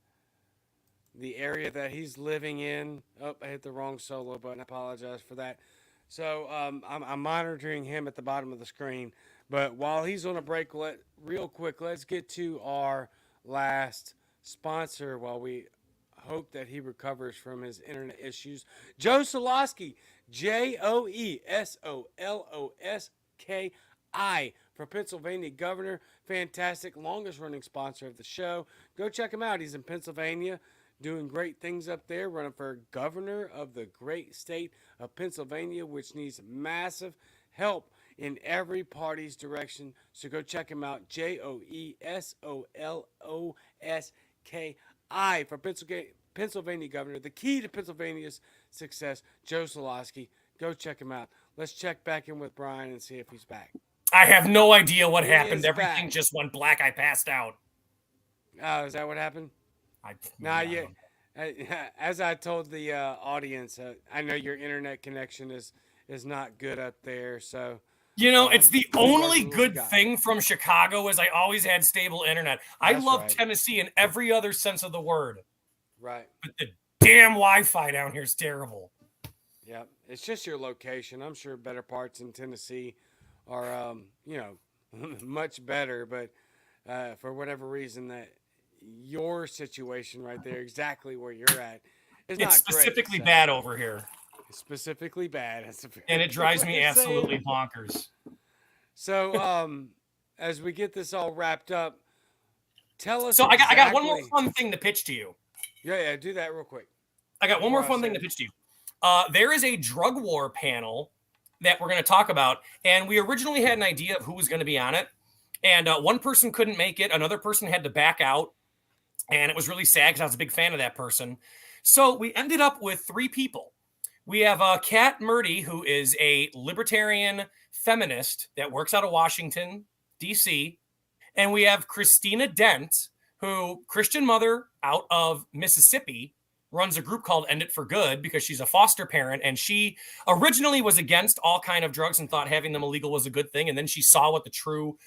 the area that he's living in. Oh, I hit the wrong solo button. I apologize for that. So I'm monitoring him at the bottom of the screen. But while he's on a break, real quick, let's get to our last sponsor while we hope that he recovers from his internet issues. Joe Soloski, JoeSoloski for Pennsylvania governor. Fantastic, longest running sponsor of the show. Go check him out. He's in Pennsylvania, doing great things up there, running for governor of the great state of Pennsylvania, which needs massive help in every party's direction. So go check him out. JoeSoloski for Pennsylvania governor. The key to Pennsylvania's success, Joe Soloski. Go check him out. Let's check back in with Brian and see if he's back. I have no idea what He happened. is Everything back. just went black. I passed out. Oh, is that what happened? Nah, yeah. As I told the audience, I know your internet connection is not good up there, so You know, it's the only what we good got. thing from Chicago is I always had stable internet. I That's love right. Tennessee in every other sense of the word, Right. but the damn Wi-Fi down here is terrible. Yeah. It's just your location. I'm sure better parts in Tennessee are, much better, but for whatever reason, that your situation right there, exactly where you're at, is not It's great. specifically So- bad over here, Specifically bad. That's a very and it good drives way me to say it. absolutely bonkers. So, as we get this all wrapped up, tell us. So I got one more exactly- fun thing to pitch to you. Yeah, do that real quick. I got one more Before I fun thing say to it. pitch to you. There is a drug war panel that we're going to talk about, and we originally had an idea of who was going to be on it, and one person couldn't make it, another person had to back out, and it was really sad because I was a big fan of that person. So we ended up with 3 people. We have Kat Murdy, who is a libertarian feminist that works out of Washington, D.C., and we have Christina Dent, who Christian mother out of Mississippi, runs a group called End It for Good because she's a foster parent, and she originally was against all kind of drugs and thought having them illegal was a good thing, and then she saw what the true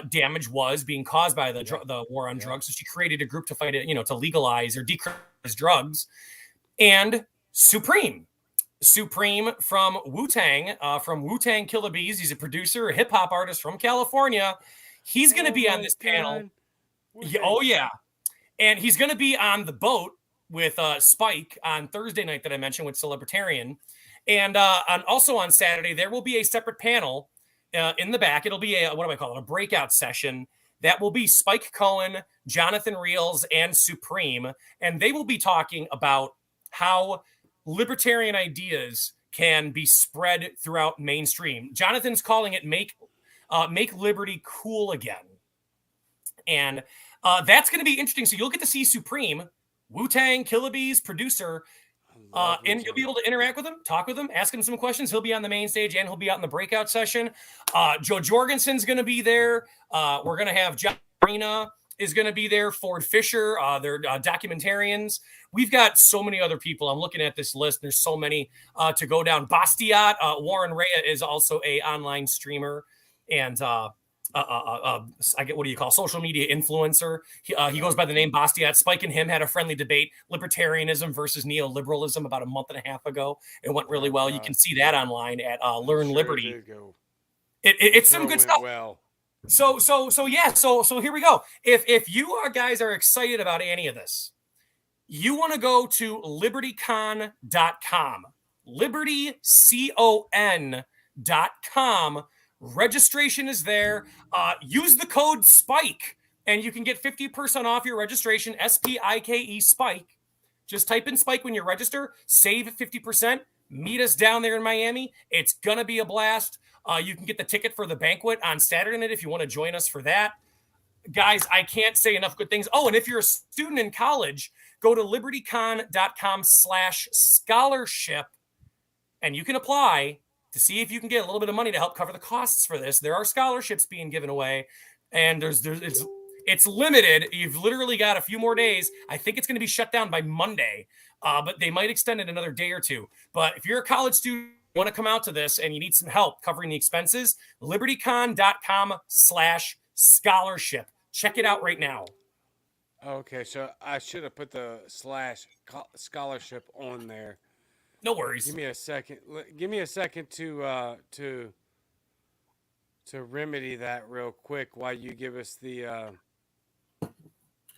damage was being caused by the war on drugs, so she created a group to fight it, to legalize or decriminalize drugs. And Supreme from Wu-Tang Killer Bees. He's a producer, a hip hop artist from California. He's going to be on this panel. Oh yeah, and he's going to be on the boat with Spike on Thursday night that I mentioned with Celebritarian, and also on Saturday there will be a separate panel in the back. It'll be a breakout session that will be Spike Cohen, Jonathan Reels, and Supreme, and they will be talking about how libertarian ideas can be spread throughout mainstream. Jonathan's calling it make liberty cool again. And that's going to be interesting. So you'll get to see Supreme, Wu-Tang Killer Bees producer, and you'll be able to interact with him, talk with him, ask him some questions. He'll be on the main stage and he'll be out in the breakout session. Joe Jorgensen's going to be there. We're going to have John Arena is going to be there. Ford Fisher, they're documentarians. We've got so many other people. I'm looking at this list. There's so many to go down. Bastiat, Warren Rea is also a online streamer and what do you call social media influencer? He goes by the name Bastiat. Spike and him had a friendly debate, libertarianism versus neoliberalism, about a month and a half ago. It went really well. You can see that online at Learn Liberty. It's some good stuff. Well. So here we go. If you guys are excited about any of this, you want to go to libertycon.com, libertycon.com. Registration is there. Use the code SPIKE and you can get 50% off your registration. SPIKE SPIKE. Just type in SPIKE when you register. Save 50%. Meet us down there in Miami. It's going to be a blast. You can get the ticket for the banquet on Saturday night if you want to join us for that. Guys, I can't say enough good things. Oh, and if you're a student in college, go to libertycon.com/scholarship and you can apply to see if you can get a little bit of money to help cover the costs for this. There are scholarships being given away, and it's limited. You've literally got a few more days. I think it's going to be shut down by Monday, but they might extend it another day or two. But if you're a college student, want to come out to this and you need some help covering the expenses, libertycon.com/scholarship. Check it out right now. Okay, so I should have put the /scholarship on there. No worries. Give me a second. Give me a second to remedy that real quick while you give us the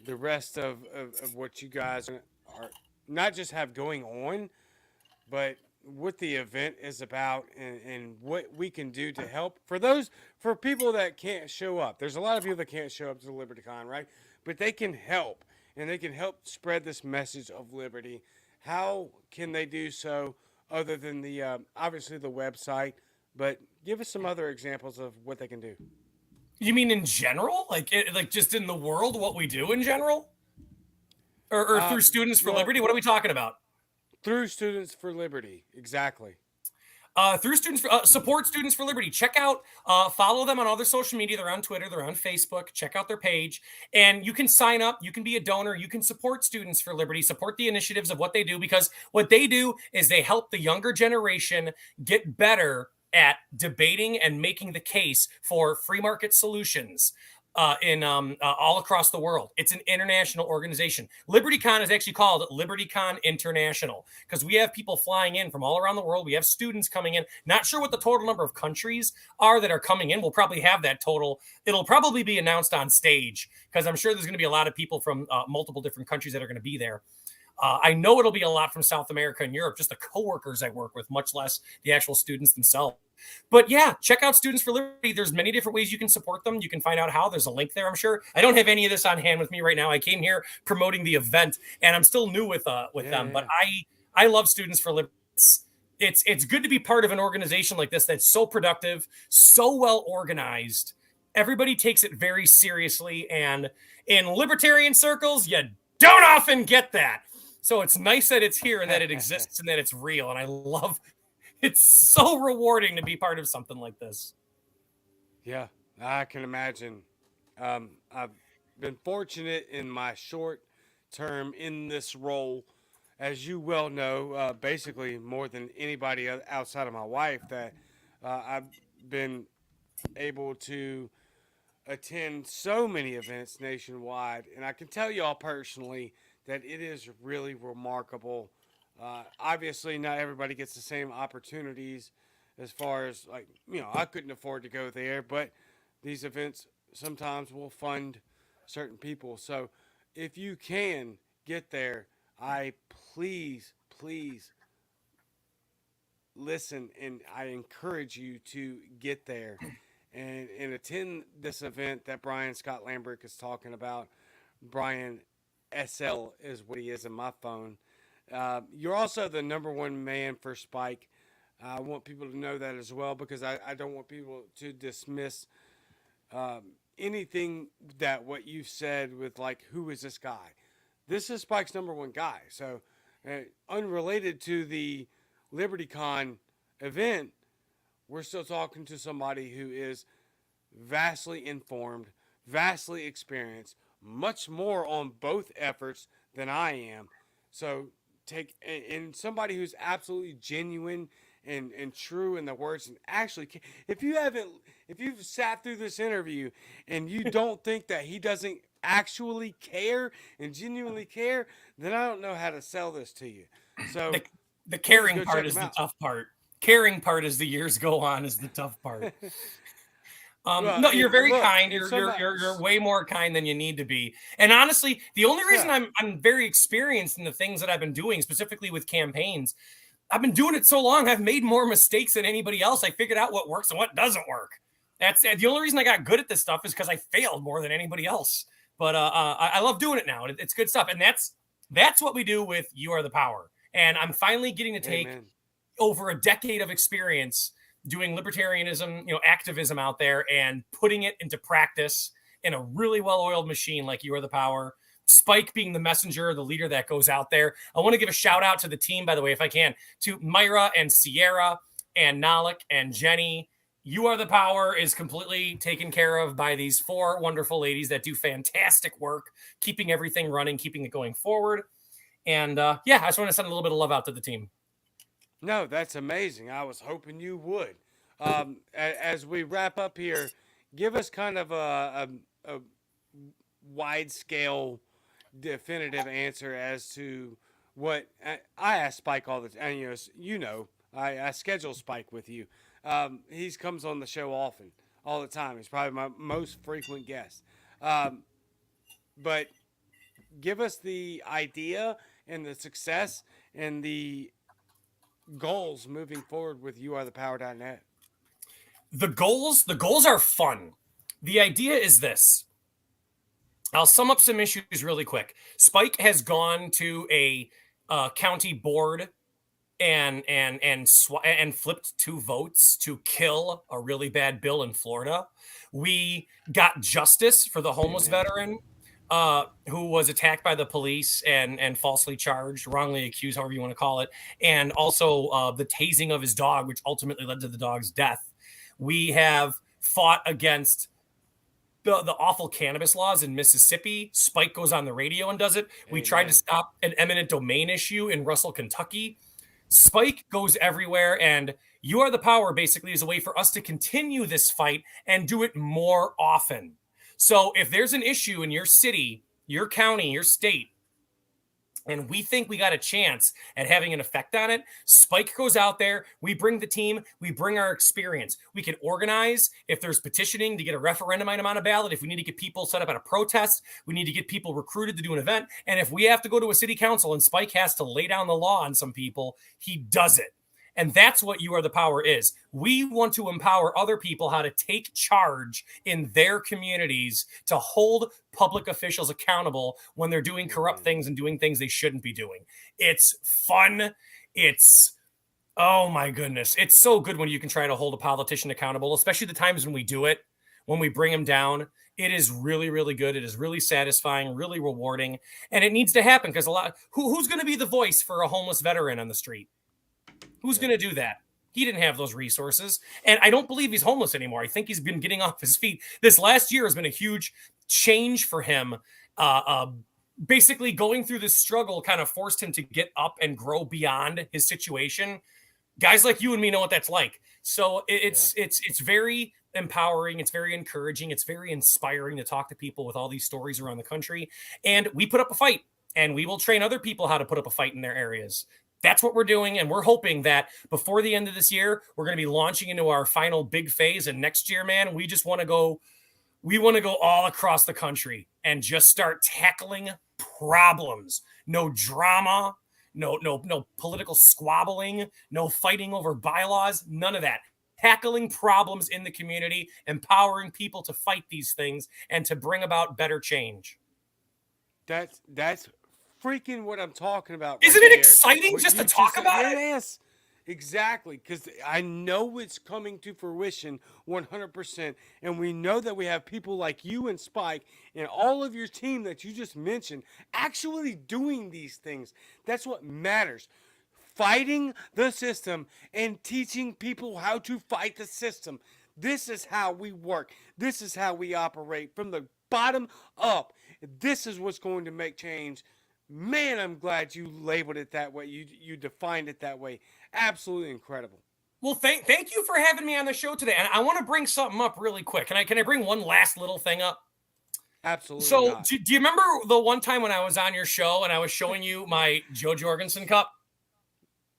rest of what you guys are not just have going on, but what the event is about and what we can do to help for those for people that can't show up. There's a lot of people that can't show up to the LibertyCon, right? But they can help and they can help spread this message of liberty. How can they do so other than the obviously the website? But give us some other examples of what they can do. You mean in general, like just in the world, what we do in general, or through Students for Well, Liberty? What are we talking about? through Students for Liberty, exactly. Through Students for, support Students for Liberty. Check out, follow them on all their social media. They're on Twitter, they're on Facebook. Check out their page, and you can sign up. You can be a donor. You can support Students for Liberty. Support the initiatives of what they do, because what they do is they help the younger generation get better at debating and making the case for free market solutions. In all across the world. It's an international organization. LibertyCon is actually called LibertyCon International because we have people flying in from all around the world. We have students coming in. Not sure what the total number of countries are that are coming in. We'll probably have that total. It'll probably be announced on stage because I'm sure there's going to be a lot of people from multiple different countries that are going to be there. I know it'll be a lot from South America and Europe, just the coworkers I work with, much less the actual students themselves. But yeah, check out Students for Liberty. There's many different ways you can support them. You can find out how. There's a link there, I'm sure. I don't have any of this on hand with me right now. I came here promoting the event, and I'm still new with them. Yeah. But I love Students for Liberty. It's good to be part of an organization like this that's so productive, so well organized. Everybody takes it very seriously, and in libertarian circles, you don't often get that. So it's nice that it's here and that it exists and that it's real. And I love it's so rewarding to be part of something like this. Yeah, I can imagine. I've been fortunate in my short term in this role, as you well know, basically more than anybody outside of my wife, that I've been able to attend so many events nationwide. And I can tell y'all personally that it is really remarkable. Obviously, not everybody gets the same opportunities as far as, like, I couldn't afford to go there, but these events sometimes will fund certain people. So if you can get there, I please listen, and I encourage you to get there and attend this event that Brian Scott Lambrecht is talking about. Brian SL is what he is in my phone. You're also the number one man for Spike. I want people to know that as well, because I don't want people to dismiss anything that what you've said with, like, who is this guy? This is Spike's number one guy. So unrelated to the LibertyCon event, we're still talking to somebody who is vastly informed, vastly experienced, much more on both efforts than I am. So and somebody who's absolutely genuine and true in the words, and actually, if you've sat through this interview and you don't think that he doesn't actually care and genuinely care, then I don't know how to sell this to you. So the caring part is the tough part. Caring part as the years go on is the tough part. Well, no, you're very kind. you're You're way more kind than you need to be. And honestly, the only reason I'm very experienced in the things that I've been doing, specifically with campaigns, I've been doing it so long. I've made more mistakes than anybody else. I figured out what works and what doesn't work. That's the only reason I got good at this stuff is because I failed more than anybody else. But I love doing it now. It's good stuff, and that's what we do with You Are the Power. And I'm finally getting to take over a decade of experience doing libertarianism, activism out there and putting it into practice in a really well-oiled machine like You Are the Power. Spike being the messenger, the leader that goes out there. I want to give a shout out to the team, by the way, if I can, to Myra and Sierra and Nalik and Jenny. You Are the Power is completely taken care of by these four wonderful ladies that do fantastic work, keeping everything running, keeping it going forward. And I just want to send a little bit of love out to the team. No, that's amazing. I was hoping you would. As we wrap up here, give us kind of a wide scale, definitive answer as to what I ask Spike all the time. And I schedule Spike with you. He comes on the show often, all the time. He's probably my most frequent guest. But give us the idea and the success and the goals moving forward with youarethepower.net? The goals are fun. The idea is this. I'll sum up some issues really quick. Spike has gone to a county board and flipped 2 votes to kill a really bad bill in Florida. We got justice for the homeless veteran who was attacked by the police and falsely charged, wrongly accused, however you want to call it, and also the tasing of his dog, which ultimately led to the dog's death. We have fought against the awful cannabis laws in Mississippi. Spike goes on the radio and does it. We tried to stop an eminent domain issue in Russell, Kentucky. Spike goes everywhere, and You Are the Power basically is a way for us to continue this fight and do it more often. So if there's an issue in your city, your county, your state, and we think we got a chance at having an effect on it, Spike goes out there, we bring the team, we bring our experience. We can organize if there's petitioning to get a referendum item on a ballot, if we need to get people set up at a protest, we need to get people recruited to do an event, and if we have to go to a city council and Spike has to lay down the law on some people, he does it. And that's what You Are the Power is. We want to empower other people how to take charge in their communities to hold public officials accountable when they're doing corrupt things and doing things they shouldn't be doing. It's fun. Oh my goodness. It's so good when you can try to hold a politician accountable, especially the times when we do it, when we bring them down. It is really, really good. It is really satisfying, really rewarding. And it needs to happen because who's going to be the voice for a homeless veteran on the street? Who's going to do that? He didn't have those resources. And I don't believe he's homeless anymore. I think he's been getting off his feet. This last year has been a huge change for him. Basically, going through this struggle kind of forced him to get up and grow beyond his situation. Guys like you and me know what that's like. So it's very empowering. It's very encouraging. It's very inspiring to talk to people with all these stories around the country. And we put up a fight, and we will train other people how to put up a fight in their areas. That's what we're doing, and we're hoping that before the end of this year, we're going to be launching into our final big phase. And next year, man, we just want to go. We want to go all across the country and just start tackling problems. No drama, no political squabbling, no fighting over bylaws, none of that. Tackling problems in the community, empowering people to fight these things, and to bring about better change. That's freaking what I'm talking about. Isn't it exciting just to talk about it? Yes, exactly. Because I know it's coming to fruition 100%. And we know that we have people like you and Spike and all of your team that you just mentioned actually doing these things. That's what matters. Fighting the system and teaching people how to fight the system. This is how we work. This is how we operate from the bottom up. This is what's going to make change. Man, I'm glad you labeled it that way. You defined it that way. Absolutely incredible. Well, thank you for having me on the show today. And I want to bring something up really quick. Can I bring one last little thing up? Absolutely. So, do you remember the one time when I was on your show and I was showing you my Joe Jorgensen cup?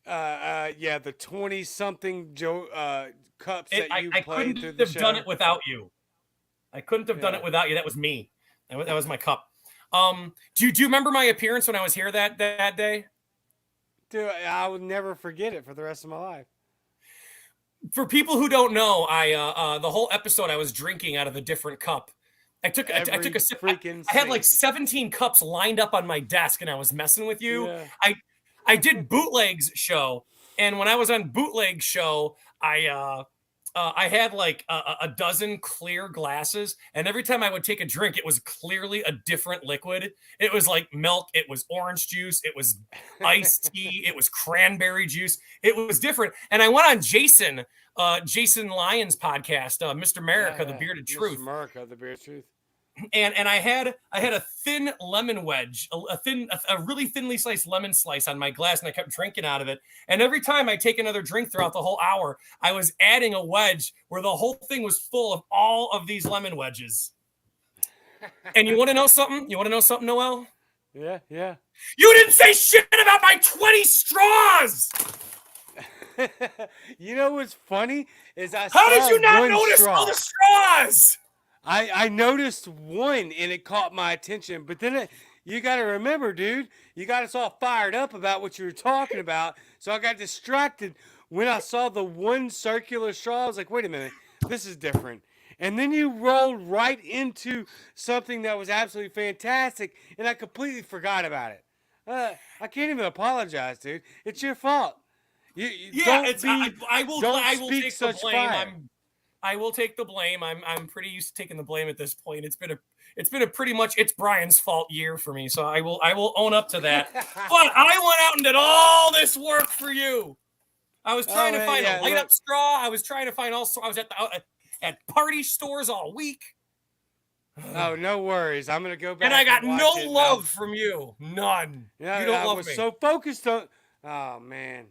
Yeah, the 20-something cups that you played through the show. I couldn't have done it without you. I couldn't have done it without you. That was me. That was my cup. Do you remember my appearance when I was here that day? Dude, I will never forget it for the rest of my life. For people who don't know, I the whole episode I was drinking out of a different cup. I took a sip. I had like 17 cups lined up on my desk, and I was messing with you. Yeah. I did Bootleg's show, and when I was on Bootleg's show, I had like a dozen clear glasses, and every time I would take a drink, it was clearly a different liquid. It was like milk, it was orange juice, it was iced tea, it was cranberry juice. It was different. And I went on Jason Lyon's podcast, Mr. America, The Bearded Truth. Mr. America, The Bearded Truth. And I had a thin lemon wedge, a really thinly sliced lemon slice on my glass, and I kept drinking out of it. And every time I take another drink throughout the whole hour, I was adding a wedge where the whole thing was full of all of these lemon wedges. And you want to know something? Noel? Yeah. You didn't say shit about my 20 straws. You know what's funny is How did you not notice all the straws? I noticed one and it caught my attention, but then you got to remember, dude, you got us all fired up about what you were talking about. So I got distracted when I saw the one circular straw. I was like, wait a minute, this is different. And then you rolled right into something that was absolutely fantastic, and I completely forgot about it. I can't even apologize, dude. It's your fault. You Yeah, don't it's be. I Don't will speak take the such blame. fire. I will take the blame. I'm pretty used to taking the blame at this point. It's been a pretty much it's Brian's fault year for me. So I will own up to that. But I went out and did all this work for you. I was trying to man, find yeah, a light look. up straw. I was trying to find I was at party stores all week. Oh, no worries. I'm gonna go back And I got watch no it. love from you. None. Yeah, You don't I love was me. so focused on. Oh man,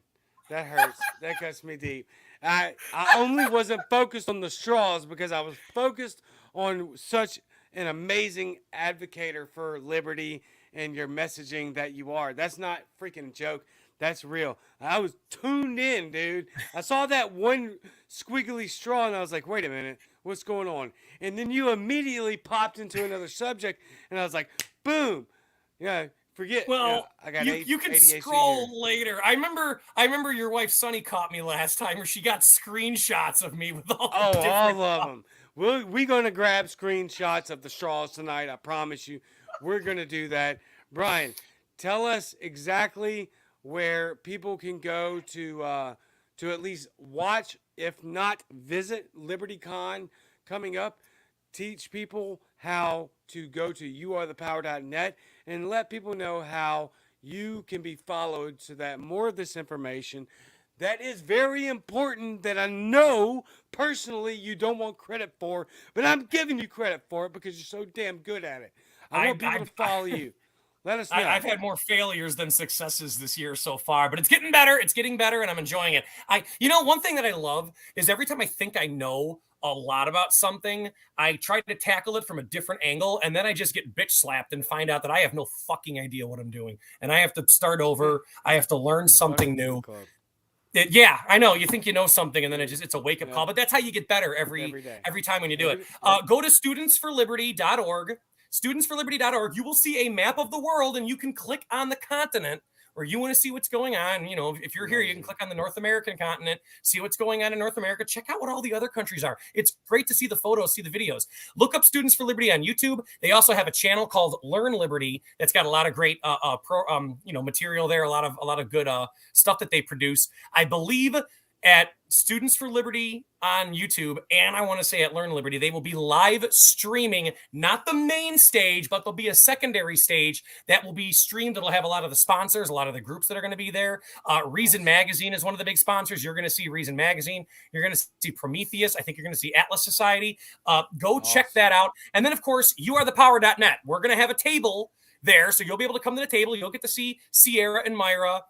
that hurts. That cuts me deep. I only wasn't focused on the straws because I was focused on such an amazing advocator for liberty and your messaging that you are. That's not freaking joke. That's real. I was tuned in, dude. I saw that one squiggly straw and I was like, wait a minute, what's going on? And then you immediately popped into another subject and I was like, boom. Yeah, forget. Yeah, Well, I got you can ADHD scroll here. later. I remember your wife Sunny caught me last time where she got screenshots of me with all the Oh, different all of them. We're gonna grab screenshots of the straws tonight. I promise you. We're gonna do that. Brian, tell us exactly where people can go to at least watch, if not visit LibertyCon coming up. Teach people how to go to youarethepower.net and let people know how you can be followed so that more of this information that is very important that I know personally you don't want credit for, but I'm giving you credit for it because you're so damn good at it. I want people to follow you. Let us know. I've had more failures than successes this year so far, but it's getting better. It's getting better, and I'm enjoying it. One thing that I love is every time I think I know a lot about something, I try to tackle it from a different angle, and then I just get bitch slapped and find out that I have no fucking idea what I'm doing, and I have to start over. I have to learn something new. Yeah, I know. You think you know something, and then it's a wake up call. But that's how you get better every time when you do it. Go to studentsforliberty.org. Studentsforliberty.org. You will see a map of the world, and you can click on the continent where you want to see what's going on. If you're here, you can click on the North American continent, see what's going on in North America. Check out what all the other countries are. It's great to see the photos, see the videos. Look up Students for Liberty on YouTube. They also have a channel called Learn Liberty that's got a lot of great material there, a lot of good stuff that they produce. I believe at Students for Liberty on YouTube, and I want to say at Learn Liberty, they will be live streaming, not the main stage, but there'll be a secondary stage that will be streamed. It'll have a lot of the sponsors, a lot of the groups that are going to be there. Reason Magazine is one of the big sponsors. You're going to see Reason Magazine. You're going to see Prometheus. I think you're going to see Atlas Society. Go check that out. And then, of course, youarethepower.net. We're going to have a table there, so you'll be able to come to the table. You'll get to see Sierra and Myra.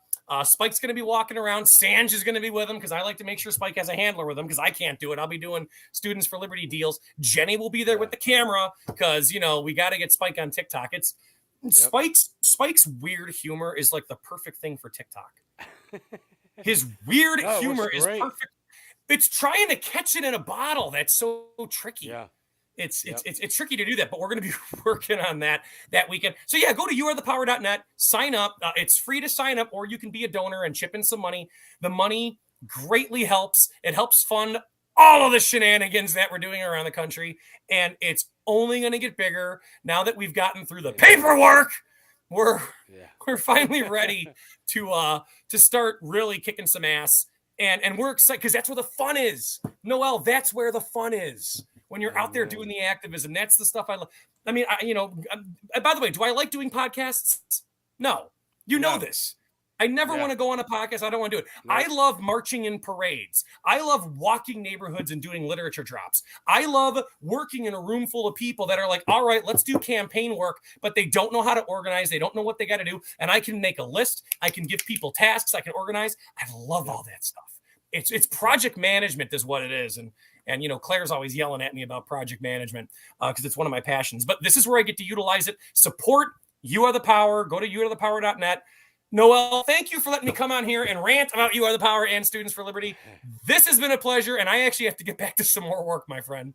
Spike's going to be walking around. Sanj is going to be with him because I like to make sure Spike has a handler with him because I can't do it. I'll be doing Students for Liberty deals. Jenny will be there with the camera because, we got to get Spike on TikTok. Spike's weird humor is like the perfect thing for TikTok. His weird humor is perfect. It's trying to catch it in a bottle. That's so tricky. Yeah. It's tricky to do that, but we're going to be working on that weekend. So yeah, go to youarethepower.net, sign up. It's free to sign up, or you can be a donor and chip in some money. The money greatly helps. It helps fund all of the shenanigans that we're doing around the country, and it's only going to get bigger now that we've gotten through the paperwork. We're finally ready to start really kicking some ass, and we're excited because that's where the fun is. Noel, that's where the fun is. When you're out there doing the activism, that's the stuff I love. I mean, by the way, do I like doing podcasts? No. You know this. I never want to go on a podcast. I don't want to do it. No. I love marching in parades. I love walking neighborhoods and doing literature drops. I love working in a room full of people that are like, all right, let's do campaign work, but they don't know how to organize. They don't know what they got to do. And I can make a list. I can give people tasks. I can organize. I love all that stuff. It's project management is what it is. And Claire's always yelling at me about project management because it's one of my passions. But this is where I get to utilize it. Support You Are the Power. Go to youarethepower.net. Noel, thank you for letting me come on here and rant about You Are the Power and Students for Liberty. This has been a pleasure, and I actually have to get back to some more work, my friend.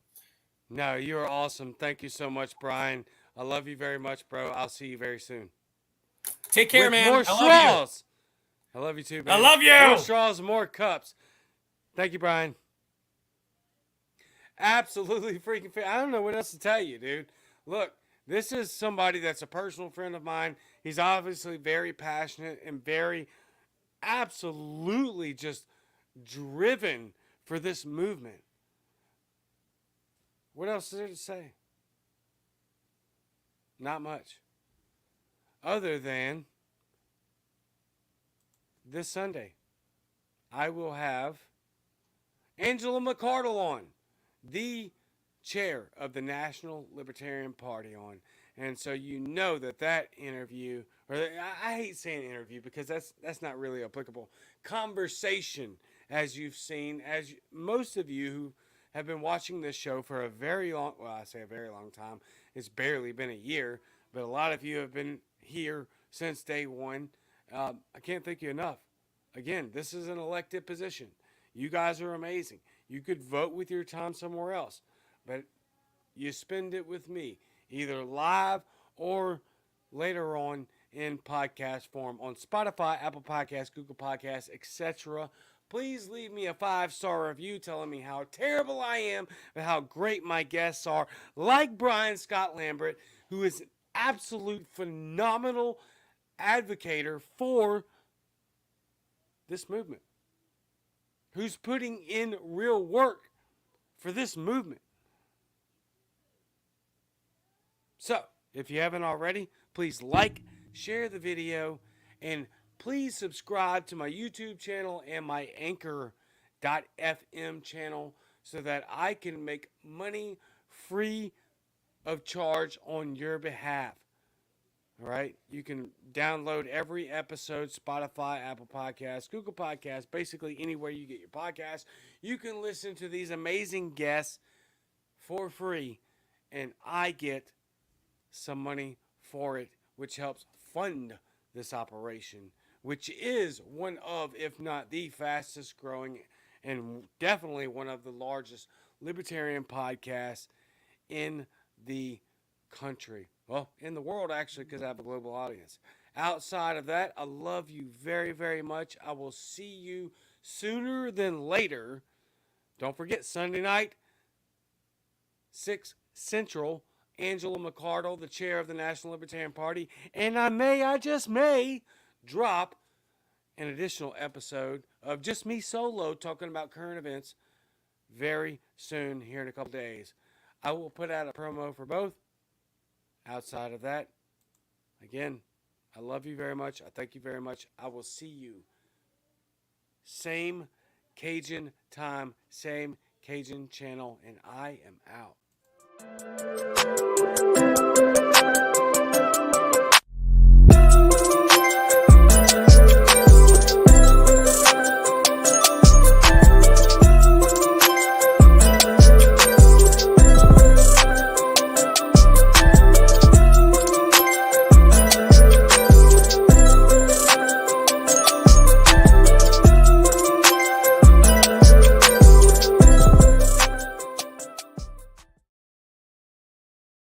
No, you're awesome. Thank you so much, Brian. I love you very much, bro. I'll see you very soon. Take care, With man. more I straws. I love you too, man. I love you. More straws, more cups. Thank you, Brian. Absolutely freaking. I don't know what else to tell you, dude. Look, this is somebody that's a personal friend of mine. He's obviously very passionate and very, absolutely just driven for this movement. What else is there to say? Not much. Other than this Sunday, I will have Angela McArdle on, the chair of the National Libertarian Party on. And so you know that interview, or I hate saying interview because that's not really applicable. Conversation, as you've seen, most of you who have been watching this show for a very long, well, I say a very long time. It's barely been a year, but a lot of you have been here since day one. I can't thank you enough. Again, this is an elected position. You guys are amazing. You could vote with your time somewhere else, but you spend it with me, either live or later on in podcast form on Spotify, Apple Podcasts, Google Podcasts, etc. Please leave me a 5-star review telling me how terrible I am and how great my guests are, like Brian Scott Lambrecht, who is an absolute phenomenal advocator for this movement, who's putting in real work for this movement. So, if you haven't already, please like, share the video, and please subscribe to my YouTube channel and my Anchor.fm channel so that I can make money free of charge on your behalf. All right? You can download every episode, Spotify, Apple Podcasts, Google Podcasts, basically anywhere you get your podcasts. You can listen to these amazing guests for free, and I get some money for it, which helps fund this operation, which is one of, if not the fastest growing and definitely one of the largest libertarian podcasts in the country. Well, in the world, actually, because I have a global audience. Outside of that, I love you very, very much. I will see you sooner than later. Don't forget, Sunday night, 6 Central, Angela McArdle, the chair of the National Libertarian Party, and I just may, drop an additional episode of just me solo talking about current events very soon, here in a couple days. I will put out a promo for both. Outside of that, again, I love you very much. I thank you very much. I will see you same Cajun time, same Cajun channel, and I am out.